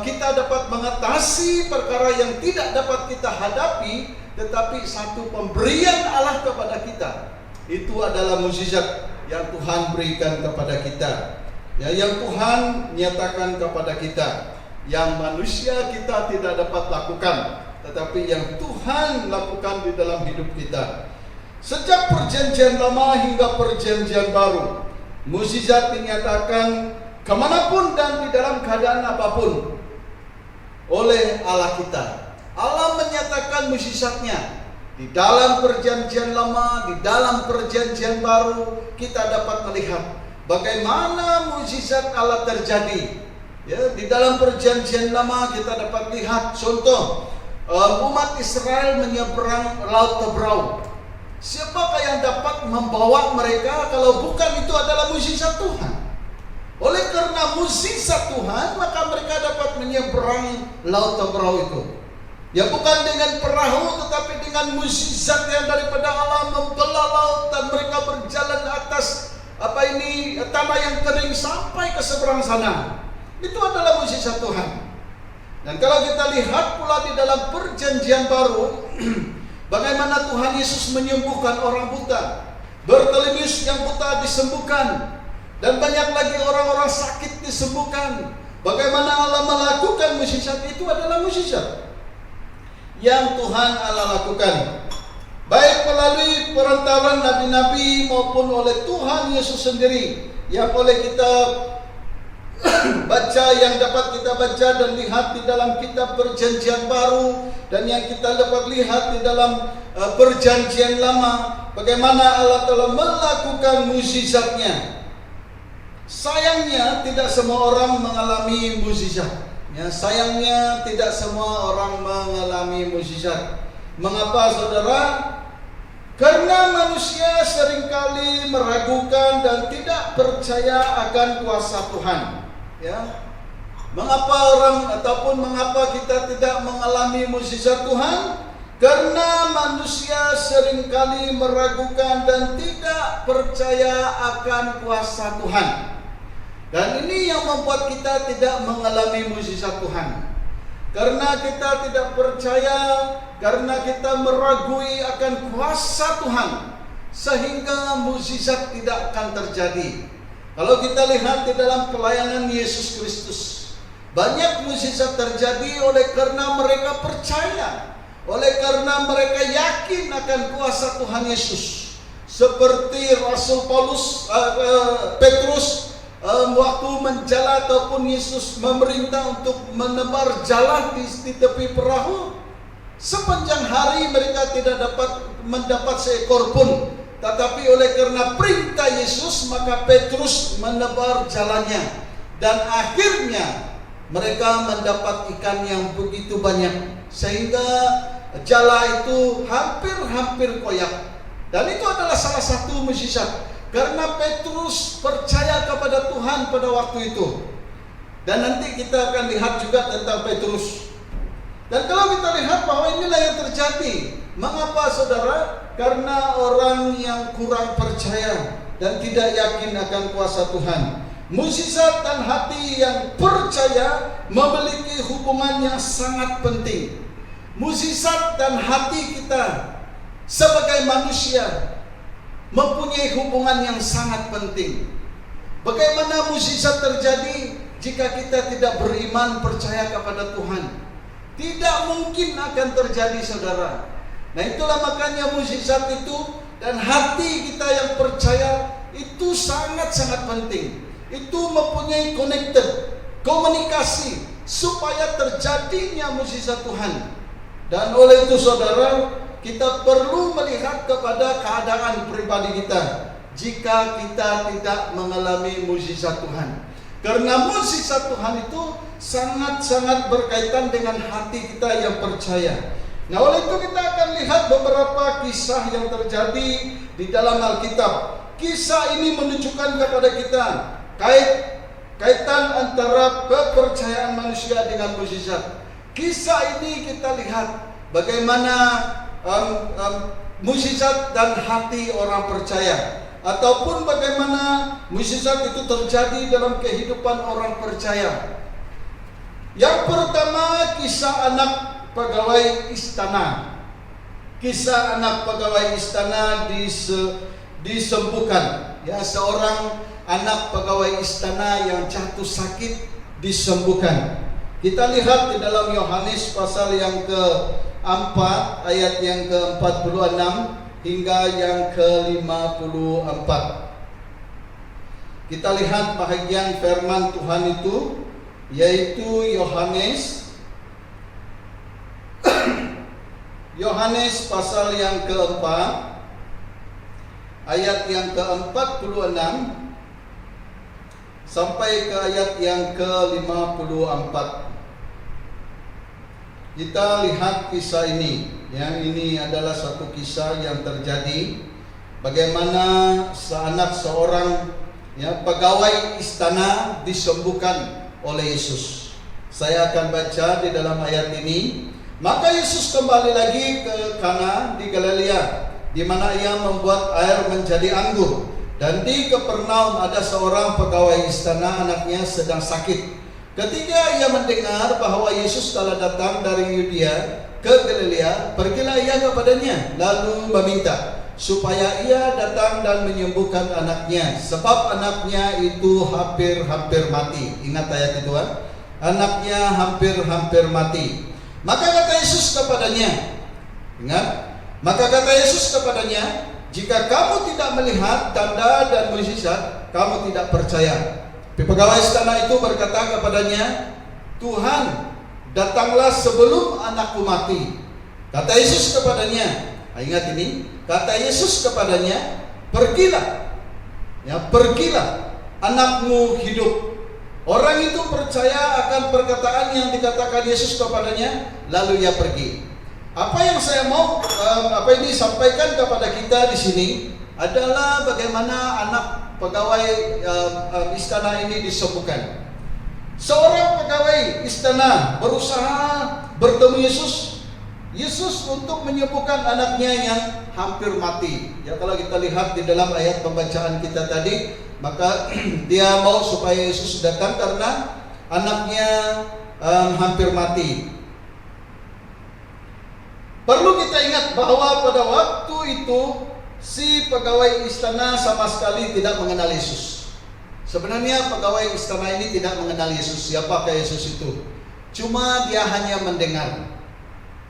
kita dapat mengatasi perkara yang tidak dapat kita hadapi, tetapi satu pemberian Allah kepada kita. Itu adalah mukjizat yang Tuhan berikan kepada kita. Ya, yang Tuhan nyatakan kepada kita, yang manusia kita tidak dapat lakukan, tetapi yang Tuhan lakukan di dalam hidup kita. Sejak perjanjian lama hingga perjanjian baru, mukjizat dinyatakan kemanapun dan di dalam keadaan apapun oleh Allah kita. Allah menyatakan mukjizatnya di dalam perjanjian lama, di dalam perjanjian baru. Kita dapat melihat bagaimana mukjizat Allah terjadi. Ya, di dalam perjanjian lama kita dapat lihat contoh umat Israel menyeberang Laut Tebrau. Siapakah yang dapat membawa mereka kalau bukan itu adalah mukjizat Tuhan? Oleh karena mukjizat Tuhan, maka mereka dapat menyeberang Laut Tebrau itu. Ya bukan dengan perahu, tetapi dengan mukjizat yang daripada Allah membelah laut dan mereka berjalan di atas tanah yang kering sampai ke seberang sana. Itu adalah mukjizat Tuhan. Dan kalau kita lihat pula di dalam perjanjian baru, bagaimana Tuhan Yesus menyembuhkan orang buta, Bartimius yang buta disembuhkan, dan banyak lagi orang-orang sakit disembuhkan. Bagaimana Allah melakukan mukjizat itu adalah mukjizat yang Tuhan Allah lakukan, baik melalui perantaran nabi-nabi maupun oleh Tuhan Yesus sendiri, yang oleh kita baca, yang dapat kita baca dan lihat di dalam kitab Perjanjian Baru, dan yang kita dapat lihat di dalam Perjanjian Lama, bagaimana Allah telah melakukan mukjizatnya. Sayangnya tidak semua orang mengalami mukjizat. Ya, sayangnya tidak semua orang mengalami mukjizat. Mengapa, saudara? Karena manusia seringkali meragukan dan tidak percaya akan kuasa Tuhan. Ya, mengapa kita tidak mengalami mukjizat Tuhan? Karena manusia seringkali meragukan dan tidak percaya akan kuasa Tuhan. Dan ini yang membuat kita tidak mengalami mukjizat Tuhan. Karena kita tidak percaya, karena kita meragui akan kuasa Tuhan, sehingga mukjizat tidak akan terjadi. Kalau kita lihat di dalam pelayanan Yesus Kristus, banyak mukjizat terjadi oleh karena mereka percaya, oleh karena mereka yakin akan kuasa Tuhan Yesus. Seperti Rasul Petrus, waktu menjala ataupun Yesus memerintah untuk menebar jala di tepi perahu, sepanjang hari mereka tidak dapat mendapat seekor pun, tetapi oleh karena perintah Yesus maka Petrus menebar jalannya, dan akhirnya mereka mendapat ikan yang begitu banyak sehingga jala itu hampir koyak. Dan itu adalah salah satu mukjizat, karena Petrus percaya kepada Tuhan pada waktu itu. Dan nanti kita akan lihat juga tentang Petrus. Dan kalau kita lihat bahwa inilah yang terjadi. Mengapa, saudara? Karena orang yang kurang percaya dan tidak yakin akan kuasa Tuhan. Mukjizat dan hati yang percaya memiliki hubungan yang sangat penting. Mukjizat dan hati kita sebagai manusia mempunyai hubungan yang sangat penting. Bagaimana mukjizat terjadi jika kita tidak beriman percaya kepada Tuhan? Tidak mungkin akan terjadi, saudara. Nah, itulah makanya mukjizat itu dan hati kita yang percaya itu sangat-sangat penting. Itu mempunyai komunikasi supaya terjadinya mukjizat Tuhan. Dan oleh itu, saudara, kita perlu melihat kepada keadaan pribadi kita jika kita tidak mengalami mukjizat Tuhan. Karena mukjizat Tuhan itu sangat-sangat berkaitan dengan hati kita yang percaya. Nah, oleh itu kita akan lihat beberapa kisah yang terjadi di dalam Alkitab. Kisah ini menunjukkan kepada kita kaitan antara kepercayaan manusia dengan mukjizat. Kisah ini kita lihat bagaimana mukjizat dan hati orang percaya, ataupun bagaimana mukjizat itu terjadi dalam kehidupan orang percaya. Yang pertama, kisah anak pegawai istana. Kisah anak pegawai istana disembuhkan. Ya, seorang anak pegawai istana yang jatuh sakit disembuhkan. Kita lihat di dalam Yohanes pasal yang ke-4 ayat yang ke-46 hingga yang ke-54. Kita lihat bahagian firman Tuhan itu, yaitu Yohanes pasal yang ke-4 ayat yang ke-46 sampai ke ayat yang ke-54. Kita lihat kisah ini. Yang ini adalah satu kisah yang terjadi, bagaimana seorang pegawai istana disembuhkan oleh Yesus. Saya akan baca di dalam ayat ini Maka Yesus kembali lagi ke Kana di Galilea, di mana ia membuat air menjadi anggur. Dan di Kapernaum ada seorang pegawai istana, anaknya sedang sakit. Ketika ia mendengar bahwa Yesus telah datang dari Yudea ke Galilea, pergilah ia kepadanya, lalu meminta supaya ia datang dan menyembuhkan anaknya, sebab anaknya itu hampir-hampir mati. Ingat ayat itu kan? Anaknya hampir-hampir mati. Maka kata Yesus kepadanya, ingat, maka kata Yesus kepadanya, jika kamu tidak melihat tanda dan mukjizat, kamu tidak percaya. Pegawai istana itu berkata kepadanya, Tuhan, datanglah sebelum anakku mati. Kata Yesus kepadanya, ingat ini, kata Yesus kepadanya, pergilah, pergilah, anakmu hidup. Orang itu percaya akan perkataan yang dikatakan Yesus kepadanya, lalu ia pergi. Apa yang saya mau sampaikan kepada kita di sini adalah bagaimana anak pegawai istana ini disembuhkan. Seorang pegawai istana berusaha bertemu Yesus untuk menyembuhkan anaknya yang hampir mati. Ya, kalau kita lihat di dalam ayat pembacaan kita tadi, maka dia mau supaya Yesus datang karena anaknya hampir mati. Perlu kita ingat bahwa pada waktu itu si pegawai istana sama sekali tidak mengenal Yesus. Sebenarnya pegawai istana ini tidak mengenal Yesus. Siapakah Yesus itu? Cuma dia hanya mendengar.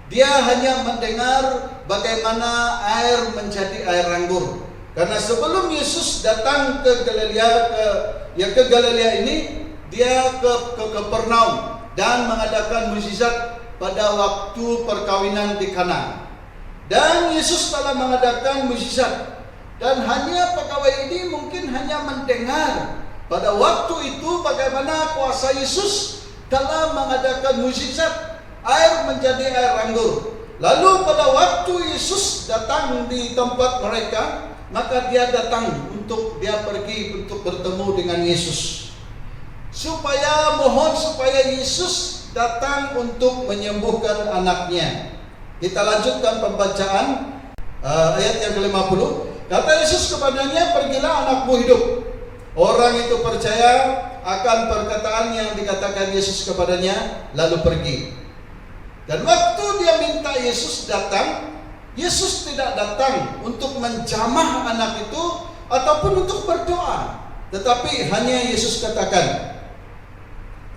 Dia hanya mendengar bagaimana air menjadi air anggur. Karena sebelum Yesus datang ke Galilea ini, dia ke Kapernaum dan mengadakan mukjizat pada waktu perkawinan di Kana. Dan Yesus telah mengadakan mukjizat, dan hanya pegawai ini mungkin hanya mendengar pada waktu itu bagaimana kuasa Yesus telah mengadakan mukjizat, air menjadi air anggur. Lalu pada waktu Yesus datang di tempat mereka, maka dia datang dia pergi untuk bertemu dengan Yesus, supaya Yesus datang untuk menyembuhkan anaknya. Kita lanjutkan pembacaan ayat yang ke-50. Kata Yesus kepadanya, pergilah, anakmu hidup. Orang itu percaya akan perkataan yang dikatakan Yesus kepadanya, lalu pergi. Dan waktu dia minta Yesus datang, Yesus tidak datang untuk menjamah anak itu ataupun untuk berdoa, tetapi hanya Yesus katakan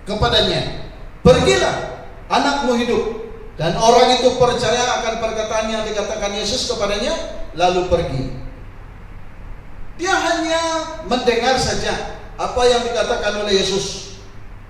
kepadanya, pergilah, anakmu hidup. Dan orang itu percaya akan perkataan yang dikatakan Yesus kepadanya, lalu pergi. Dia hanya mendengar saja apa yang dikatakan oleh Yesus.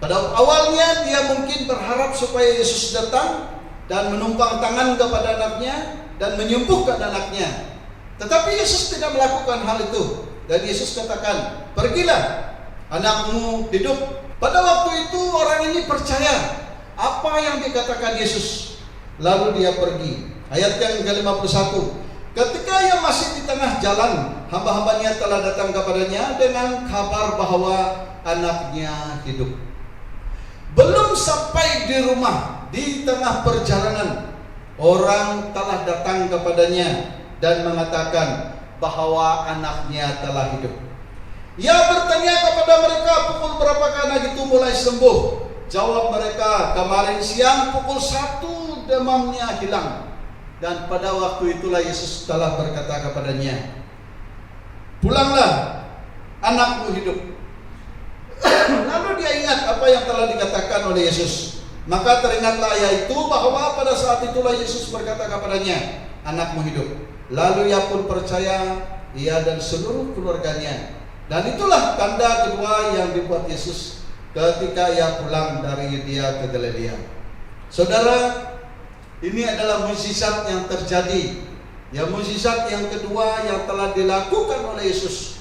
Pada awalnya dia mungkin berharap supaya Yesus datang dan menumpang tangan kepada anaknya dan menyembuhkan anaknya. Tetapi Yesus tidak melakukan hal itu. Dan Yesus katakan, pergilah, anakmu hidup. Pada waktu itu orang ini percaya apa yang dikatakan Yesus. Lalu dia pergi. Ayat yang ke-51. Ketika ia masih di tengah jalan, hamba-hambanya telah datang kepadanya dengan kabar bahwa anaknya hidup. Belum sampai di rumah, di tengah perjalanan, orang telah datang kepadanya dan mengatakan bahwa anaknya telah hidup. Ia bertanya kepada mereka, pukul berapakah anak itu mulai sembuh? Jawab mereka, kemarin siang pukul 1 demamnya hilang. Dan pada waktu itulah Yesus telah berkata kepadanya, pulanglah, anakmu hidup. Lalu dia ingat apa yang telah dikatakan oleh Yesus. Maka teringatlah ia itu bahwa pada saat itulah Yesus berkata kepadanya, anakmu hidup. Lalu ia pun percaya, ia dan seluruh keluarganya. Dan itulah tanda kedua yang dibuat Yesus ketika ia pulang dari Yudea ke Galilea. Saudara, ini adalah mukjizat yang terjadi. Ya, mukjizat yang kedua yang telah dilakukan oleh Yesus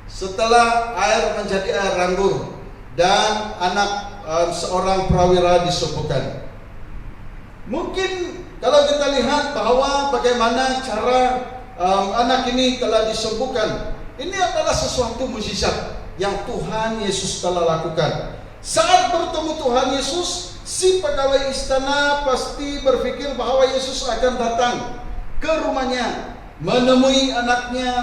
setelah air menjadi air anggur dan anak seorang prawira disembuhkan. Mungkin kalau kita lihat bahwa bagaimana cara anak ini telah disembuhkan, ini adalah sesuatu mukjizat yang Tuhan Yesus telah lakukan. Saat bertemu Tuhan Yesus, Si pegawai istana pasti berpikir bahwa Yesus akan datang ke rumahnya, menemui anaknya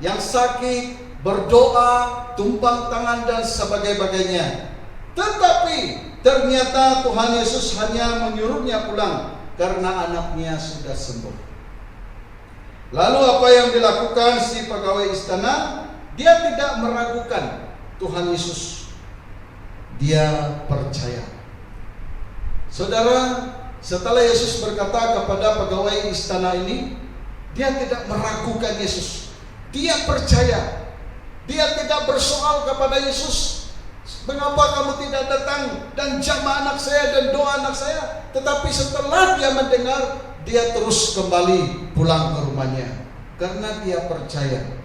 yang sakit, berdoa, tumpang tangan dan sebagainya. Tetapi ternyata Tuhan Yesus hanya menyuruhnya pulang karena anaknya sudah sembuh. Lalu apa yang dilakukan si pegawai istana? Dia tidak meragukan Tuhan Yesus. Dia percaya. Saudara, setelah Yesus berkata kepada pegawai istana ini, dia tidak meragukan Yesus. Dia percaya. Dia tidak bersoal kepada Yesus, mengapa kamu tidak datang dan jamah anak saya dan doa anak saya. Tetapi setelah dia mendengar, dia terus kembali pulang ke rumahnya karena dia percaya.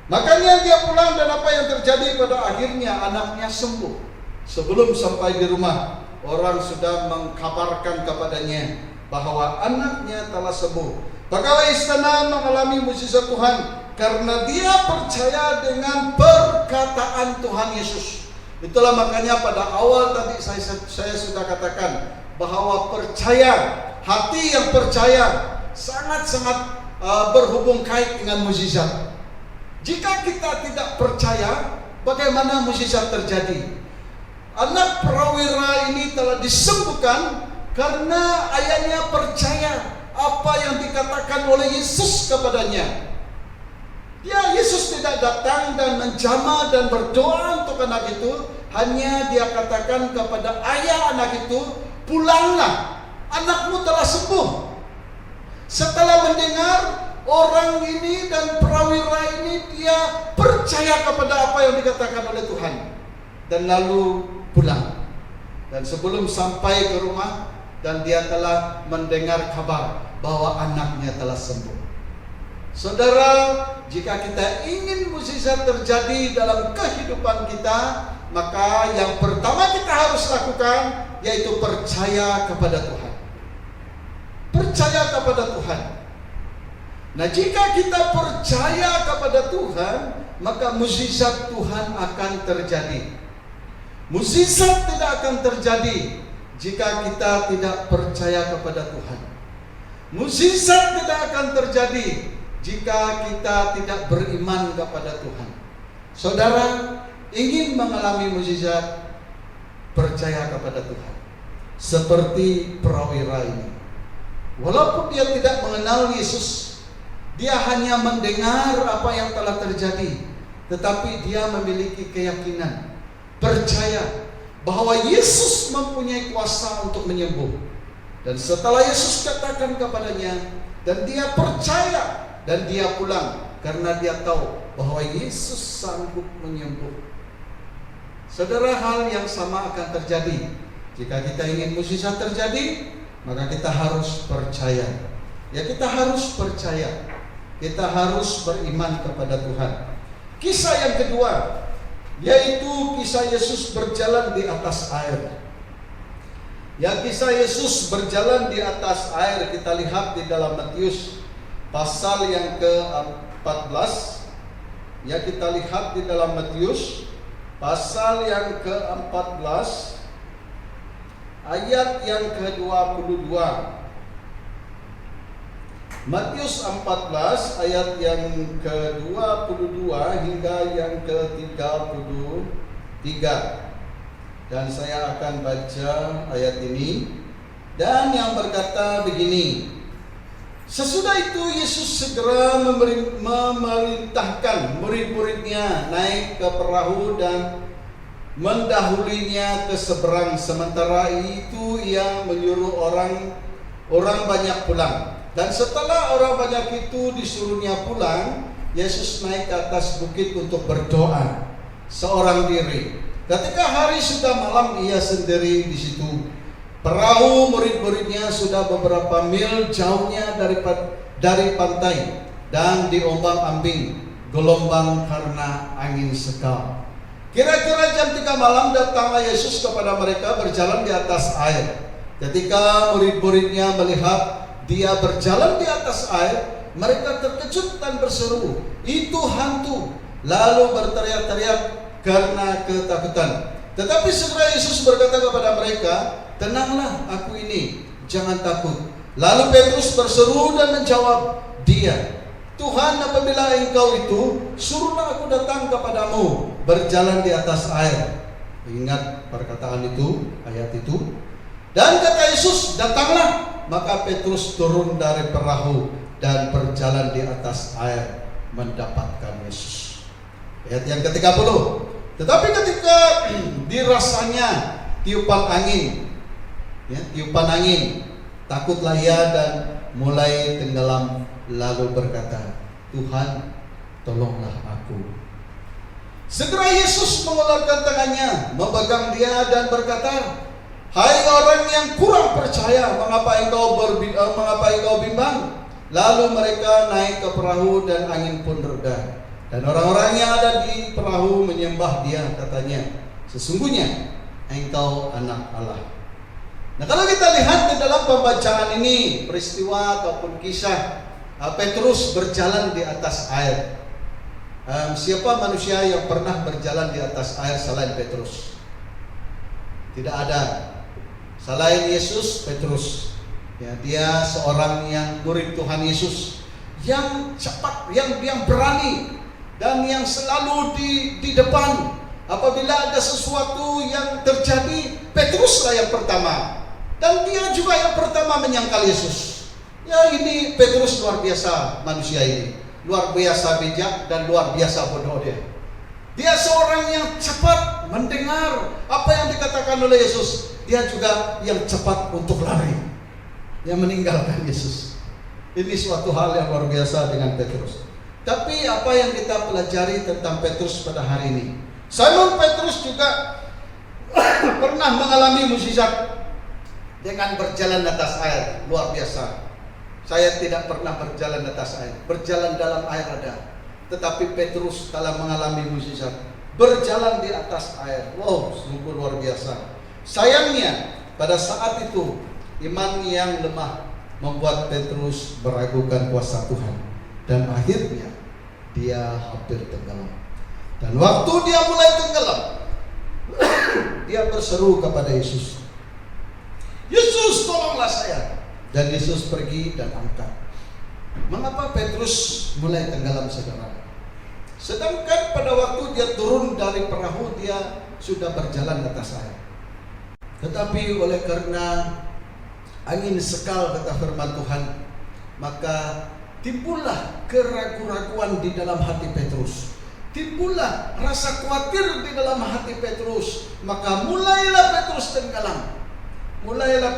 Makanya dia pulang, dan apa yang terjadi pada akhirnya anaknya sembuh. Sebelum sampai di rumah, orang sudah mengkabarkan kepadanya bahwa anaknya telah sembuh. Pegawai istana mengalami mukjizat Tuhan karena dia percaya dengan perkataan Tuhan Yesus. Itulah makanya pada awal tadi saya sudah katakan bahwa percaya, hati yang percaya sangat-sangat berhubung kait dengan mukjizat. Jika kita tidak percaya, bagaimana mukjizat terjadi? Anak perwira ini telah disembuhkan karena ayahnya percaya apa yang dikatakan oleh Yesus kepadanya. Ya, Yesus tidak datang dan menjamah dan berdoa untuk anak itu. Hanya dia katakan kepada ayah anak itu, pulanglah, anakmu telah sembuh. Setelah mendengar orang ini dan prawira ini, dia percaya kepada apa yang dikatakan oleh Tuhan dan lalu pulang. Dan sebelum sampai ke rumah, dan dia telah mendengar kabar bahwa anaknya telah sembuh. Saudara, jika kita ingin mukjizat terjadi dalam kehidupan kita, maka yang pertama kita harus lakukan yaitu percaya kepada Tuhan. Percaya kepada Tuhan. Nah, jika kita percaya kepada Tuhan, maka mukjizat Tuhan akan terjadi. Mukjizat tidak akan terjadi jika kita tidak percaya kepada Tuhan. Mukjizat tidak akan terjadi jika kita tidak beriman kepada Tuhan. Saudara, ingin mengalami mukjizat, percaya kepada Tuhan. Seperti prawira ini. Walaupun dia tidak mengenal Yesus, dia hanya mendengar apa yang telah terjadi, tetapi dia memiliki keyakinan, percaya bahwa Yesus mempunyai kuasa untuk menyembuh. Dan setelah Yesus katakan kepadanya, dan dia percaya, dan dia pulang karena dia tahu bahwa Yesus sanggup menyembuh. Saudara, hal yang sama akan terjadi. Jika kita ingin mukjizat terjadi, maka kita harus percaya. Ya, kita harus percaya. Kita harus beriman kepada Tuhan. Kisah yang kedua, yaitu kisah Yesus berjalan di atas air. Ya, kisah Yesus berjalan di atas air kita lihat di dalam Matius pasal yang ke-14. Ya, kita lihat di dalam Matius pasal yang ke-14 ayat yang ke-22. Matius 14 ayat yang ke-22 hingga yang ke-33. Dan saya akan baca ayat ini. Dan yang berkata begini: sesudah itu Yesus segera memerintahkan murid-muridnya naik ke perahu dan mendahulinya ke seberang. Sementara itu ia menyuruh orang banyak pulang. Dan setelah orang banyak itu disuruhnya pulang, Yesus naik ke atas bukit untuk berdoa seorang diri. Ketika hari sudah malam, ia sendiri di situ. Perahu murid-muridnya sudah beberapa mil jauhnya dari pantai dan diombang-ambing gelombang karena angin sekal. Kira-kira jam 3 malam datanglah Yesus kepada mereka berjalan di atas air. Ketika murid-muridnya melihat dia berjalan di atas air, mereka terkejut dan berseru, "Itu hantu!" Lalu berteriak-teriak karena ketakutan. Tetapi segera Yesus berkata kepada mereka, tenanglah aku ini, jangan takut. Lalu Petrus berseru dan menjawab dia, Tuhan, apabila engkau itu, suruhlah aku datang kepadamu berjalan di atas air. Ingat perkataan itu, ayat itu. Dan kata Yesus, datanglah. Maka Petrus turun dari perahu dan berjalan di atas air mendapatkan Yesus. Ayat yang ke-30. Tetapi ketika dirasanya tiupan angin, takutlah ia dan mulai tenggelam, lalu berkata, Tuhan, tolonglah aku. Segera Yesus mengeluarkan tangannya, memegang dia dan berkata, hai orang yang kurang percaya, mengapa engkau bimbang? Lalu mereka naik ke perahu dan angin pun reda. Dan orang-orang yang ada di perahu menyembah dia, katanya, sesungguhnya engkau anak Allah. Nah, kalau kita lihat di dalam pembacaan ini, peristiwa ataupun kisah Petrus berjalan di atas air. Siapa manusia yang pernah berjalan di atas air selain Petrus? Tidak ada. Selain Yesus, Petrus. Ya, dia seorang yang murid Tuhan Yesus, yang cepat, yang berani, dan yang selalu di depan. Apabila ada sesuatu yang terjadi, Petruslah yang pertama. Dan dia juga yang pertama menyangkal Yesus. Ya, ini Petrus luar biasa manusia ini. Luar biasa bijak dan luar biasa bodoh dia. Dia seorang yang cepat mendengar apa yang dikatakan oleh Yesus. Dia juga yang cepat untuk lari, yang meninggalkan Yesus. Ini suatu hal yang luar biasa dengan Petrus. Tapi apa yang kita pelajari tentang Petrus pada hari ini? Simon Petrus juga pernah mengalami mukjizat dengan berjalan atas air. Luar biasa. Saya tidak pernah berjalan atas air. Berjalan dalam air ada. Tetapi Petrus telah mengalami mukjizat berjalan di atas air. Wow, sungguh luar biasa. Sayangnya pada saat itu iman yang lemah membuat Petrus meragukan kuasa Tuhan. Dan akhirnya dia hampir tenggelam. Dan waktu dia mulai tenggelam, dia berseru kepada Yesus, Yesus, tolonglah saya. Dan Yesus pergi dan angkat. Mengapa Petrus mulai tenggelam, saudara? Sedangkan pada waktu dia turun dari perahu, dia sudah berjalan ke atas air. Tetapi oleh karena angin sekal, kata firman Tuhan, maka timbullah keraguan-raguan di dalam hati Petrus. Timbullah rasa khawatir di dalam hati Petrus. Maka mulailah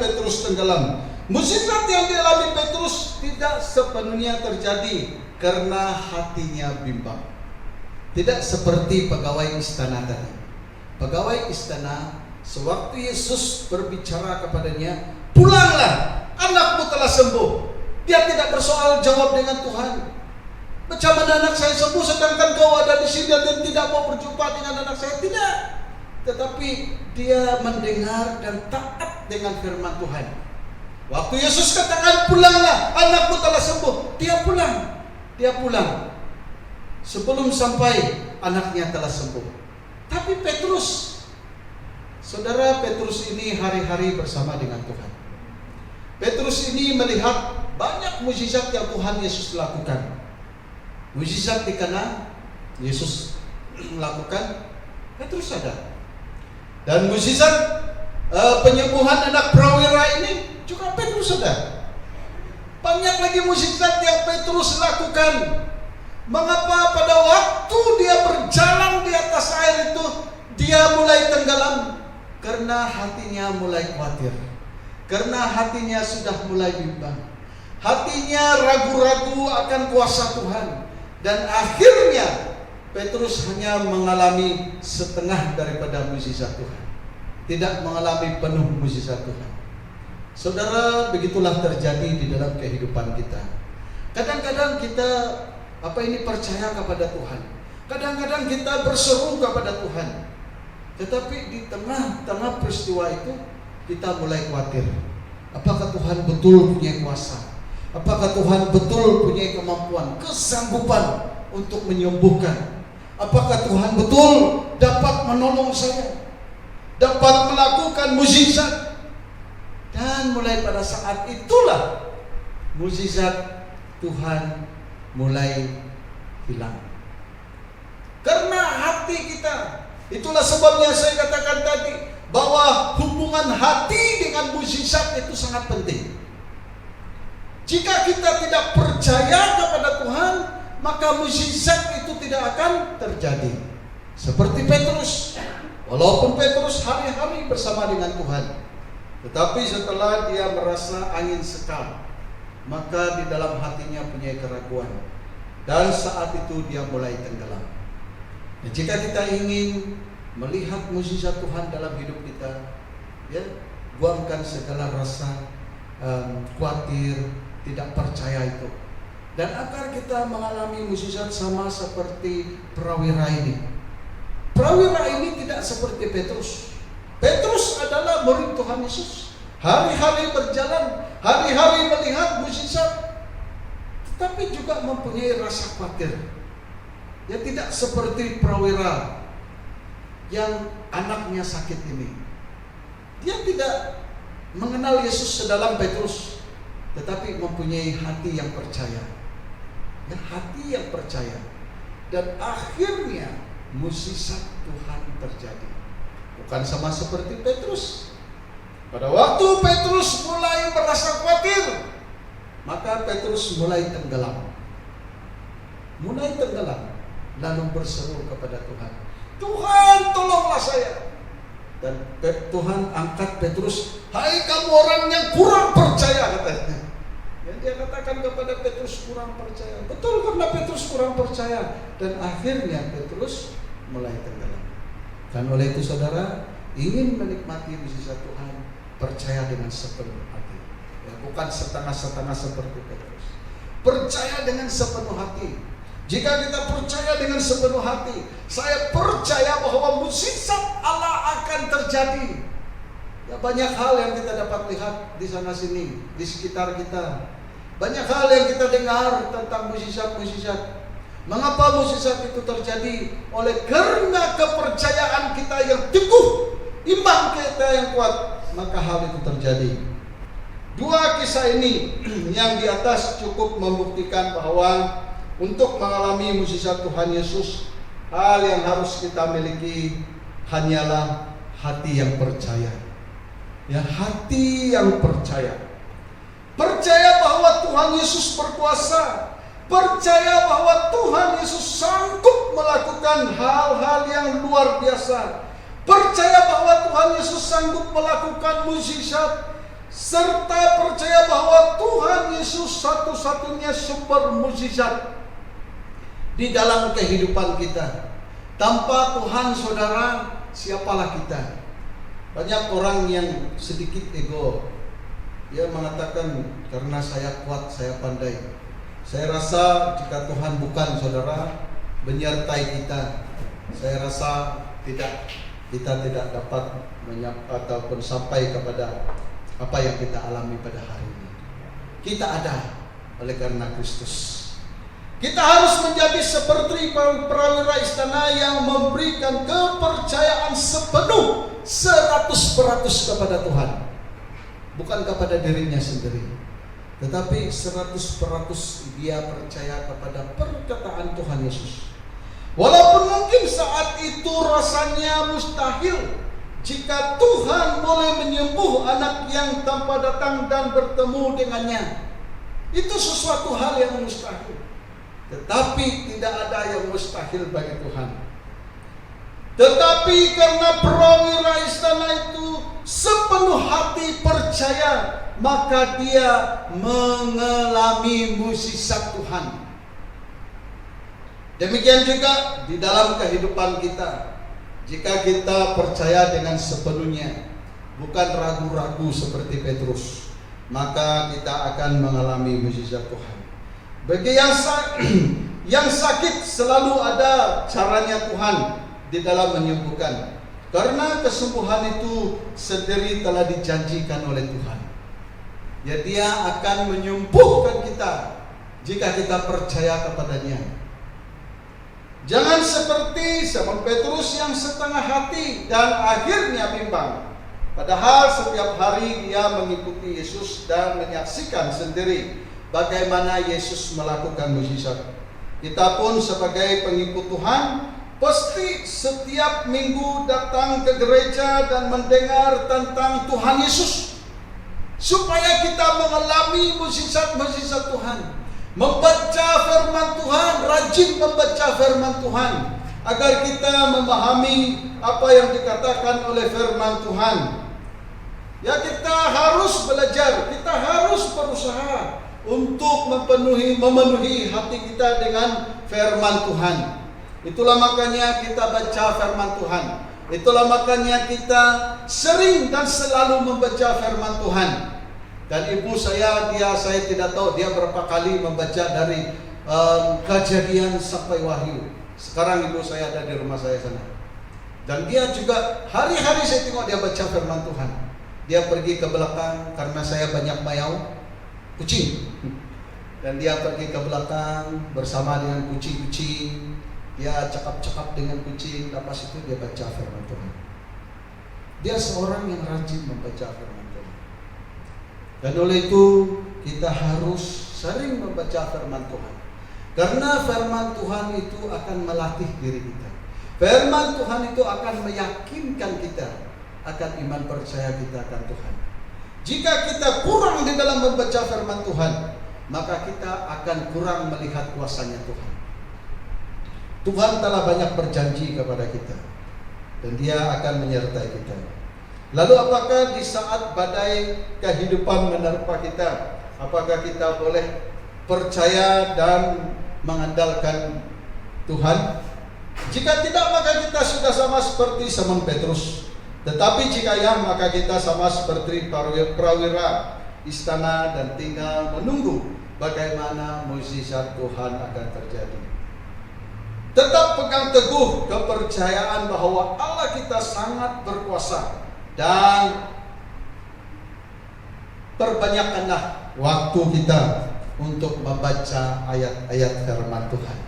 Petrus tenggelam. Mukjizat yang dialami Petrus tidak sepenuhnya terjadi karena hatinya bimbang. Tidak seperti pegawai istana tadi. Pegawai istana, sewaktu Yesus berbicara kepadanya, pulanglah, anakmu telah sembuh. Dia tidak bersoal jawab dengan Tuhan. Macam mana anak saya sembuh sedangkan kau ada di sini dan tidak mau berjumpa dengan anak saya? Tidak. Tetapi dia mendengar dan taat dengan firman Tuhan. Waktu Yesus katakan pulanglah, anakmu telah sembuh, dia pulang. Sebelum sampai anaknya telah sembuh. Tapi Petrus, saudara, Petrus ini hari-hari bersama dengan Tuhan. Petrus ini melihat banyak mukjizat yang Tuhan Yesus lakukan. Mukjizat di Kana, Yesus melakukan, Petrus ada. Dan mukjizat penyembuhan anak prawira ini juga Petrus ada. Banyak lagi mukjizat yang Petrus lakukan. Mengapa pada waktu dia berjalan di atas air itu dia mulai tenggelam? Karena hatinya mulai khawatir. Karena hatinya sudah mulai bimbang. Hatinya ragu-ragu akan kuasa Tuhan. Dan akhirnya Petrus hanya mengalami setengah daripada mukjizat Tuhan. Tidak mengalami penuh mukjizat Tuhan. Saudara, begitulah terjadi di dalam kehidupan kita. Kadang-kadang kita percaya kepada Tuhan. Kadang-kadang kita berseru kepada Tuhan. Tetapi di tengah-tengah peristiwa itu kita mulai khawatir. Apakah Tuhan betul punya kuasa? Apakah Tuhan betul punya kemampuan, kesanggupan untuk menyembuhkan? Apakah Tuhan betul dapat menolong saya? Dapat melakukan mukjizat? Dan mulai pada saat itulah mukjizat Tuhan mulai hilang. Karena hati kita, itulah sebabnya saya katakan tadi bahwa hubungan hati dengan mukjizat itu sangat penting. Jika kita tidak percaya kepada Tuhan, maka mukjizat itu tidak akan terjadi. Seperti Petrus, walaupun Petrus hari-hari bersama dengan Tuhan, tetapi setelah dia merasa angin sekal, maka di dalam hatinya punya keraguan, dan saat itu dia mulai tenggelam. Dan jika kita ingin melihat mukjizat Tuhan dalam hidup kita, ya, buangkan segala rasa khawatir, tidak percaya itu. Dan agar kita mengalami mukjizat sama seperti prawira ini. Prawira ini tidak seperti Petrus. Petrus adalah murid Tuhan Yesus. Hari-hari berjalan, hari-hari melihat mukjizat, tetapi juga mempunyai rasa khawatir. Ya, tidak seperti prawira yang anaknya sakit ini. Dia tidak mengenal Yesus sedalam Petrus, tetapi mempunyai hati yang percaya. Ya, hati yang percaya. Dan akhirnya mukjizat Tuhan terjadi. Bukan sama seperti Petrus. Pada waktu Petrus mulai merasa khawatir, maka Petrus mulai tenggelam. Lalu berseru kepada Tuhan, Tuhan, tolonglah saya. Dan Tuhan angkat Petrus, hai kamu orang yang kurang percaya, katanya. Yang dia katakan kepada Petrus, kurang percaya. Betul, karena Petrus kurang percaya. Dan akhirnya Petrus mulai tenggelam. Dan oleh itu saudara, ingin menikmati mukjizat Tuhan, percaya dengan sepenuh hati. Ya, bukan setengah-setengah seperti Petrus. Percaya dengan sepenuh hati. Jika kita percaya dengan sepenuh hati, saya percaya bahwa mukjizat Allah akan terjadi. Ya, banyak hal yang kita dapat lihat di sana sini, di sekitar kita. Banyak hal yang kita dengar tentang mukjizat-mukjizat. Mengapa mukjizat itu terjadi? Oleh karena kepercayaan kita yang teguh, iman kita yang kuat, maka hal itu terjadi. Dua kisah ini yang di atas cukup membuktikan bahwa untuk mengalami mukjizat Tuhan Yesus, hal yang harus kita miliki hanyalah hati yang percaya. Ya, hati yang percaya. Percaya bahwa Tuhan Yesus berkuasa. Percaya bahwa Tuhan Yesus sanggup melakukan hal-hal yang luar biasa. Percaya bahwa Tuhan Yesus sanggup melakukan mukjizat. Serta percaya bahwa Tuhan Yesus satu-satunya sumber mukjizat di dalam kehidupan kita. Tanpa Tuhan, saudara, siapalah kita? Banyak orang yang sedikit ego. Dia mengatakan, karena saya kuat, saya pandai. Saya rasa jika Tuhan bukan, saudara, menyertai kita, saya rasa kita tidak dapat ataupun sampai kepada apa yang kita alami pada hari ini. Kita ada oleh karena Kristus. Kita harus menjadi seperti prawira istana yang memberikan kepercayaan sepenuh 100% kepada Tuhan, bukan kepada dirinya sendiri, tetapi 100% dia percaya kepada perkataan Tuhan Yesus. Walaupun mungkin saat itu rasanya mustahil, jika Tuhan boleh menyembuh anak yang tanpa datang dan bertemu dengannya, itu sesuatu hal yang mustahil. Tetapi tidak ada yang mustahil bagi Tuhan. Tetapi karena prawira istana itu sepenuh hati percaya, maka dia mengalami mukjizat Tuhan. Demikian juga di dalam kehidupan kita. Jika kita percaya dengan sepenuhnya, bukan ragu-ragu seperti Petrus, maka kita akan mengalami mukjizat Tuhan. Bagi yang sakit selalu ada caranya Tuhan di dalam menyembuhkan. Karena kesembuhan itu sendiri telah dijanjikan oleh Tuhan. Ya, dia akan menyembuhkan kita jika kita percaya kepadanya. Jangan seperti sama Petrus yang setengah hati dan akhirnya bimbang. Padahal setiap hari dia mengikuti Yesus dan menyaksikan sendiri bagaimana Yesus melakukan mukjizat. Kita pun sebagai pengikut Tuhan pasti setiap minggu datang ke gereja dan mendengar tentang Tuhan Yesus, supaya kita mengalami mukjizat-mukjizat Tuhan, membaca firman Tuhan, rajin membaca firman Tuhan, agar kita memahami apa yang dikatakan oleh firman Tuhan. Ya, kita harus belajar, kita harus berusaha untuk memenuhi hati kita dengan firman Tuhan. Itulah makanya kita baca firman Tuhan. Itulah makanya kita sering dan selalu membaca firman Tuhan. Dan ibu saya tidak tahu dia berapa kali membaca dari Kejadian sampai Wahyu. Sekarang ibu saya ada di rumah saya sana. Dan dia juga hari-hari saya tengok dia baca firman Tuhan. Dia pergi ke belakang karena saya banyak mayau kucing. Dan dia pergi ke belakang bersama dengan kucing-kucing. Dia cakap-cakap dengan kucing, lepas itu dia baca firman Tuhan. Dia seorang yang rajin membaca firman Tuhan. Dan oleh itu kita harus sering membaca firman Tuhan. Karena firman Tuhan itu akan melatih diri kita. Firman Tuhan itu akan meyakinkan kita akan iman percaya kita akan Tuhan. Jika kita kurang di dalam membaca firman Tuhan, maka kita akan kurang melihat kuasanya Tuhan. Tuhan telah banyak berjanji kepada kita, dan Dia akan menyertai kita. Lalu apakah di saat badai kehidupan menerpa kita, apakah kita boleh percaya dan mengandalkan Tuhan? Jika tidak, maka kita sudah sama seperti Simon Petrus. Tetapi jika ya, maka kita sama seperti prawira istana dan tinggal menunggu bagaimana mukjizat Tuhan akan terjadi. Tetap pegang teguh kepercayaan bahwa Allah kita sangat berkuasa, dan perbanyakkanlah waktu kita untuk membaca ayat-ayat firman Tuhan.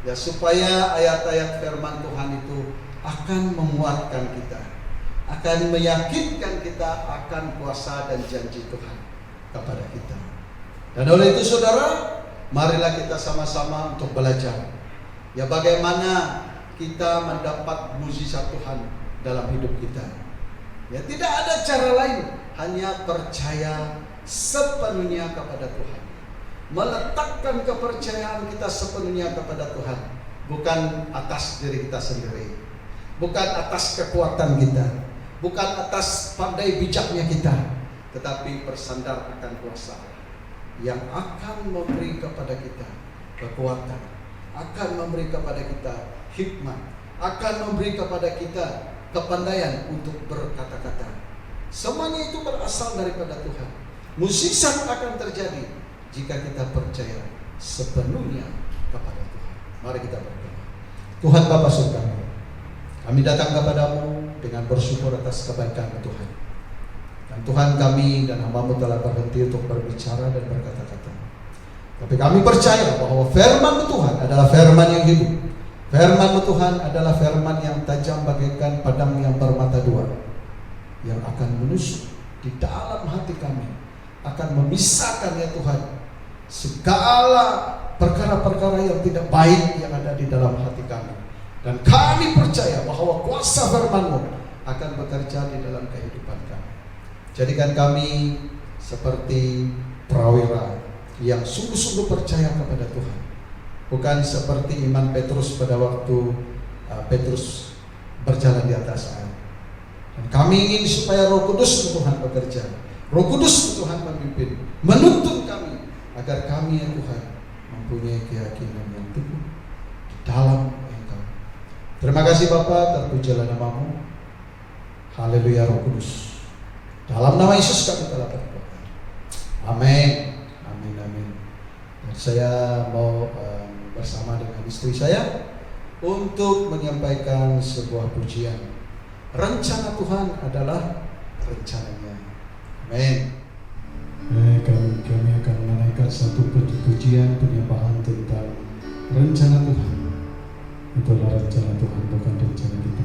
Ya, supaya ayat-ayat firman Tuhan itu akan menguatkan kita, akan meyakinkan kita akan kuasa dan janji Tuhan kepada kita. Dan oleh itu saudara, marilah kita sama-sama untuk belajar. Ya, bagaimana kita mendapat mukjizat Tuhan dalam hidup kita. Ya, tidak ada cara lain, hanya percaya sepenuhnya kepada Tuhan. Meletakkan kepercayaan kita sepenuhnya kepada Tuhan, bukan atas diri kita sendiri, bukan atas kekuatan kita, bukan atas pandai bijaknya kita, tetapi bersandar akan kuasa yang akan memberi kepada kita kekuatan, akan memberi kepada kita hikmat, akan memberi kepada kita kepandaian untuk berkata-kata. Semuanya itu berasal daripada Tuhan. Mukjizat akan terjadi jika kita percaya sepenuhnya kepada Tuhan. Mari kita berdoa. Tuhan Bapa surga, kami datang kepadamu dengan bersyukur atas kebaikan Tuhan. Dan Tuhan, kami dan hamba-Mu telah berhenti untuk berbicara dan berkata-kata. Tapi kami percaya bahwa firman Tuhan adalah firman yang hidup. Firman Tuhan adalah firman yang tajam bagaikan pedang yang bermata dua, yang akan menusuk di dalam hati kami, akan memisahkan ya Tuhan segala perkara-perkara yang tidak baik yang ada di dalam hati kami. Dan kami percaya bahwa kuasa firman-Mu akan bekerja di dalam kehidupan kami. Jadikan kami seperti prawira yang sungguh-sungguh percaya kepada Tuhan, bukan seperti iman Petrus pada waktu Petrus berjalan di atas air. Dan kami ingin supaya Roh Kudus Tuhan bekerja, Roh Kudus Tuhan memimpin, menuntun kami, agar kami ya Tuhan mempunyai keyakinan yang teguh di dalam Engkau. Terima kasih Bapa, terpujilah nama-Mu. Haleluya Roh Kudus. Dalam nama Yesus kami telah berdoa. Amin. Amin, amin. Dan saya mau bersama dengan istri saya untuk menyampaikan sebuah pujian. Rencana Tuhan adalah rencananya. Amin. Kami akan menaikkan satu pujian penyembahan tentang rencana Tuhan. Itulah rencana Tuhan, bukan rencana kita.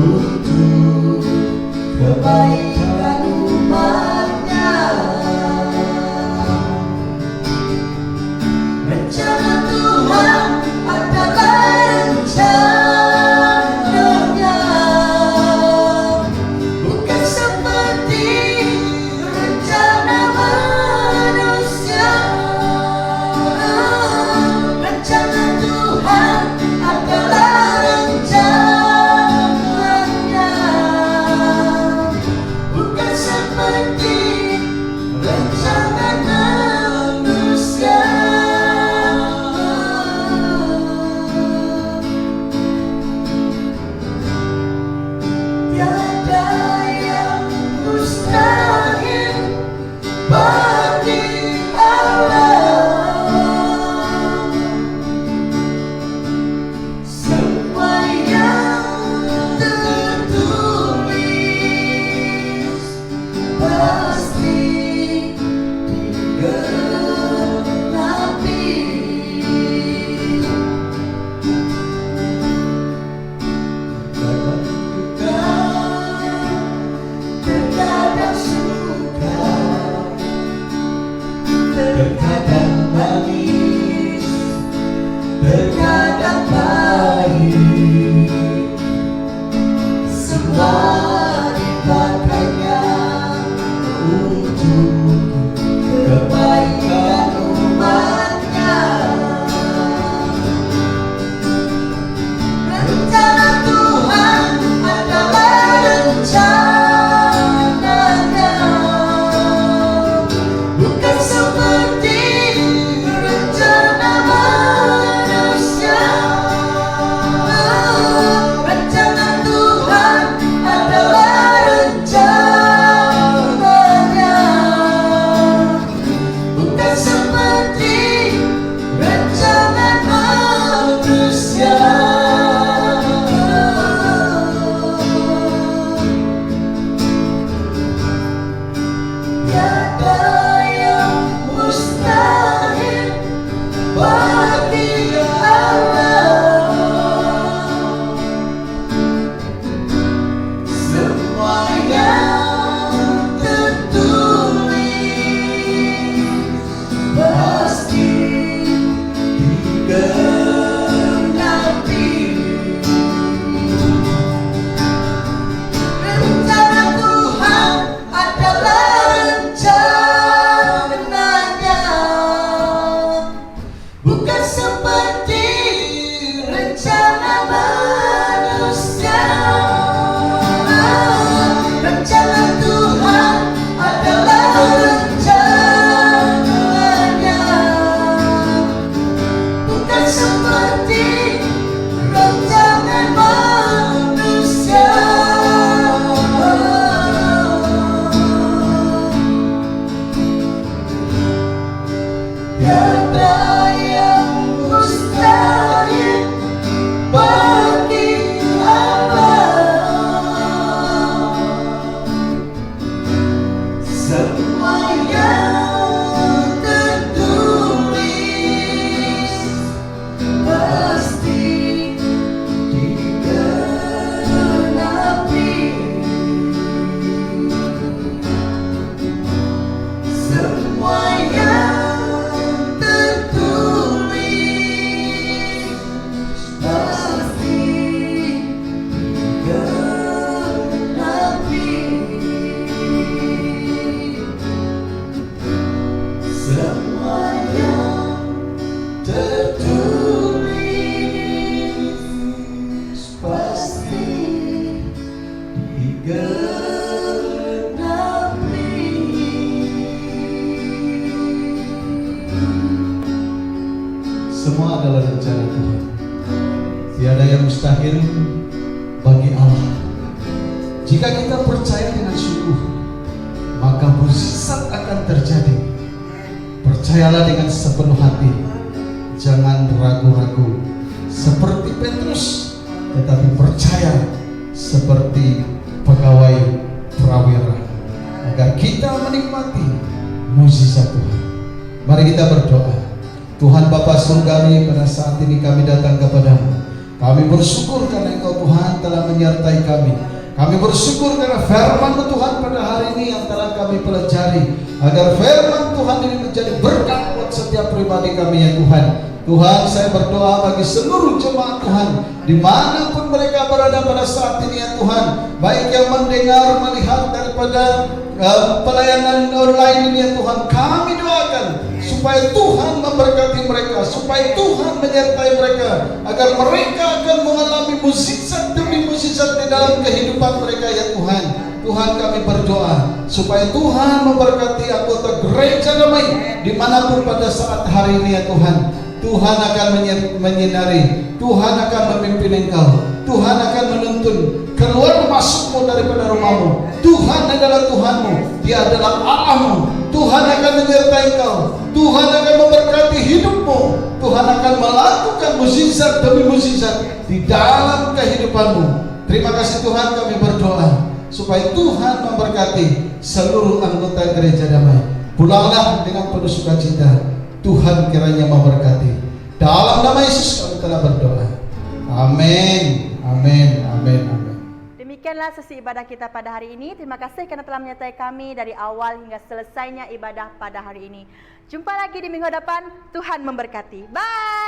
untuk kebaikan umatnya. Rencana Tuhan adalah rencananya, bukan seperti rencana manusia. Rencana Tuhan adalah rencananya, bukan seperti rencana manusia. Tiada yang mustahil bagi Allah. Semua yang tertulis pasti digenapi. Terkadang suka, terkadang manis, terkadang pahit, semua dipakainya untuk kebaikan umatnya. Rencana Tuhan adalah rencananya, bukan seperti rencana manusia. Rencana Tuhan adalah rencananya, bukan seperti rencana manusia. Tiada yang mustahil bagi Allah. Semua yang tertulis pasti digenapi. Rencana Tuhan adalah rencananya, bukan seperti rencana manusia. Rencana Tuhan adalah rencananya, bukan seperti rencana manusia. Tiada yang mustahil bagi Allah. Semua yang tertulis pasti digenapi. Semua yang tertulis pasti digenapi. Semua yang tertulis pasti digenapi. Semua adalah rencana Tuhan. Tiada yang mustahil bagi Allah. Jika kita percaya dengan sungguh, maka mukjizat akan terjadi. Percayalah dengan sepenuh hati, jangan ragu-ragu seperti Petrus, tetapi percaya seperti pegawai prawira, agar kita menikmati mukjizat Tuhan. Mari kita berdoa. Tuhan Bapa Surgawi, pada saat ini kami datang kepadamu. Kami bersyukur karena Engkau Tuhan telah menyertai kami. Kami bersyukur karena firman Tuhan pada hari ini yang telah kami pelajari, agar firman Tuhan ini menjadi berkat buat setiap pribadi kami ya Tuhan. Tuhan, saya berdoa bagi seluruh jemaat Tuhan, dimanapun mereka berada pada saat ini ya Tuhan, baik yang mendengar, melihat daripada pelayanan online ini ya Tuhan, kami doakan supaya Tuhan memberkati mereka, supaya Tuhan menyertai mereka, agar mereka akan mengalami mukjizat demi mukjizat di dalam kehidupan mereka ya Tuhan. Tuhan, kami berdoa supaya Tuhan memberkati anggota gereja damai dimanapun pada saat hari ini ya Tuhan. Tuhan akan menyinari, Tuhan akan memimpin engkau, Tuhan akan menuntun keluar masukmu daripada rumahmu. Tuhan adalah Tuhanmu, Dia adalah Allahmu. Tuhan akan menyertai engkau, Tuhan akan memberkati hidupmu, Tuhan akan melakukan mukjizat demi mukjizat di dalam kehidupanmu. Terima kasih Tuhan, kami berdoa supaya Tuhan memberkati seluruh anggota gereja damai. Pulanglah dengan penuh sukacita. Tuhan kiranya memberkati. Dalam nama Yesus kami telah berdoa. Amin. Amin. Amin. Amin. Demikianlah sesi ibadah kita pada hari ini. Terima kasih kerana telah menyertai kami dari awal hingga selesainya ibadah pada hari ini. Jumpa lagi di minggu depan. Tuhan memberkati. Bye.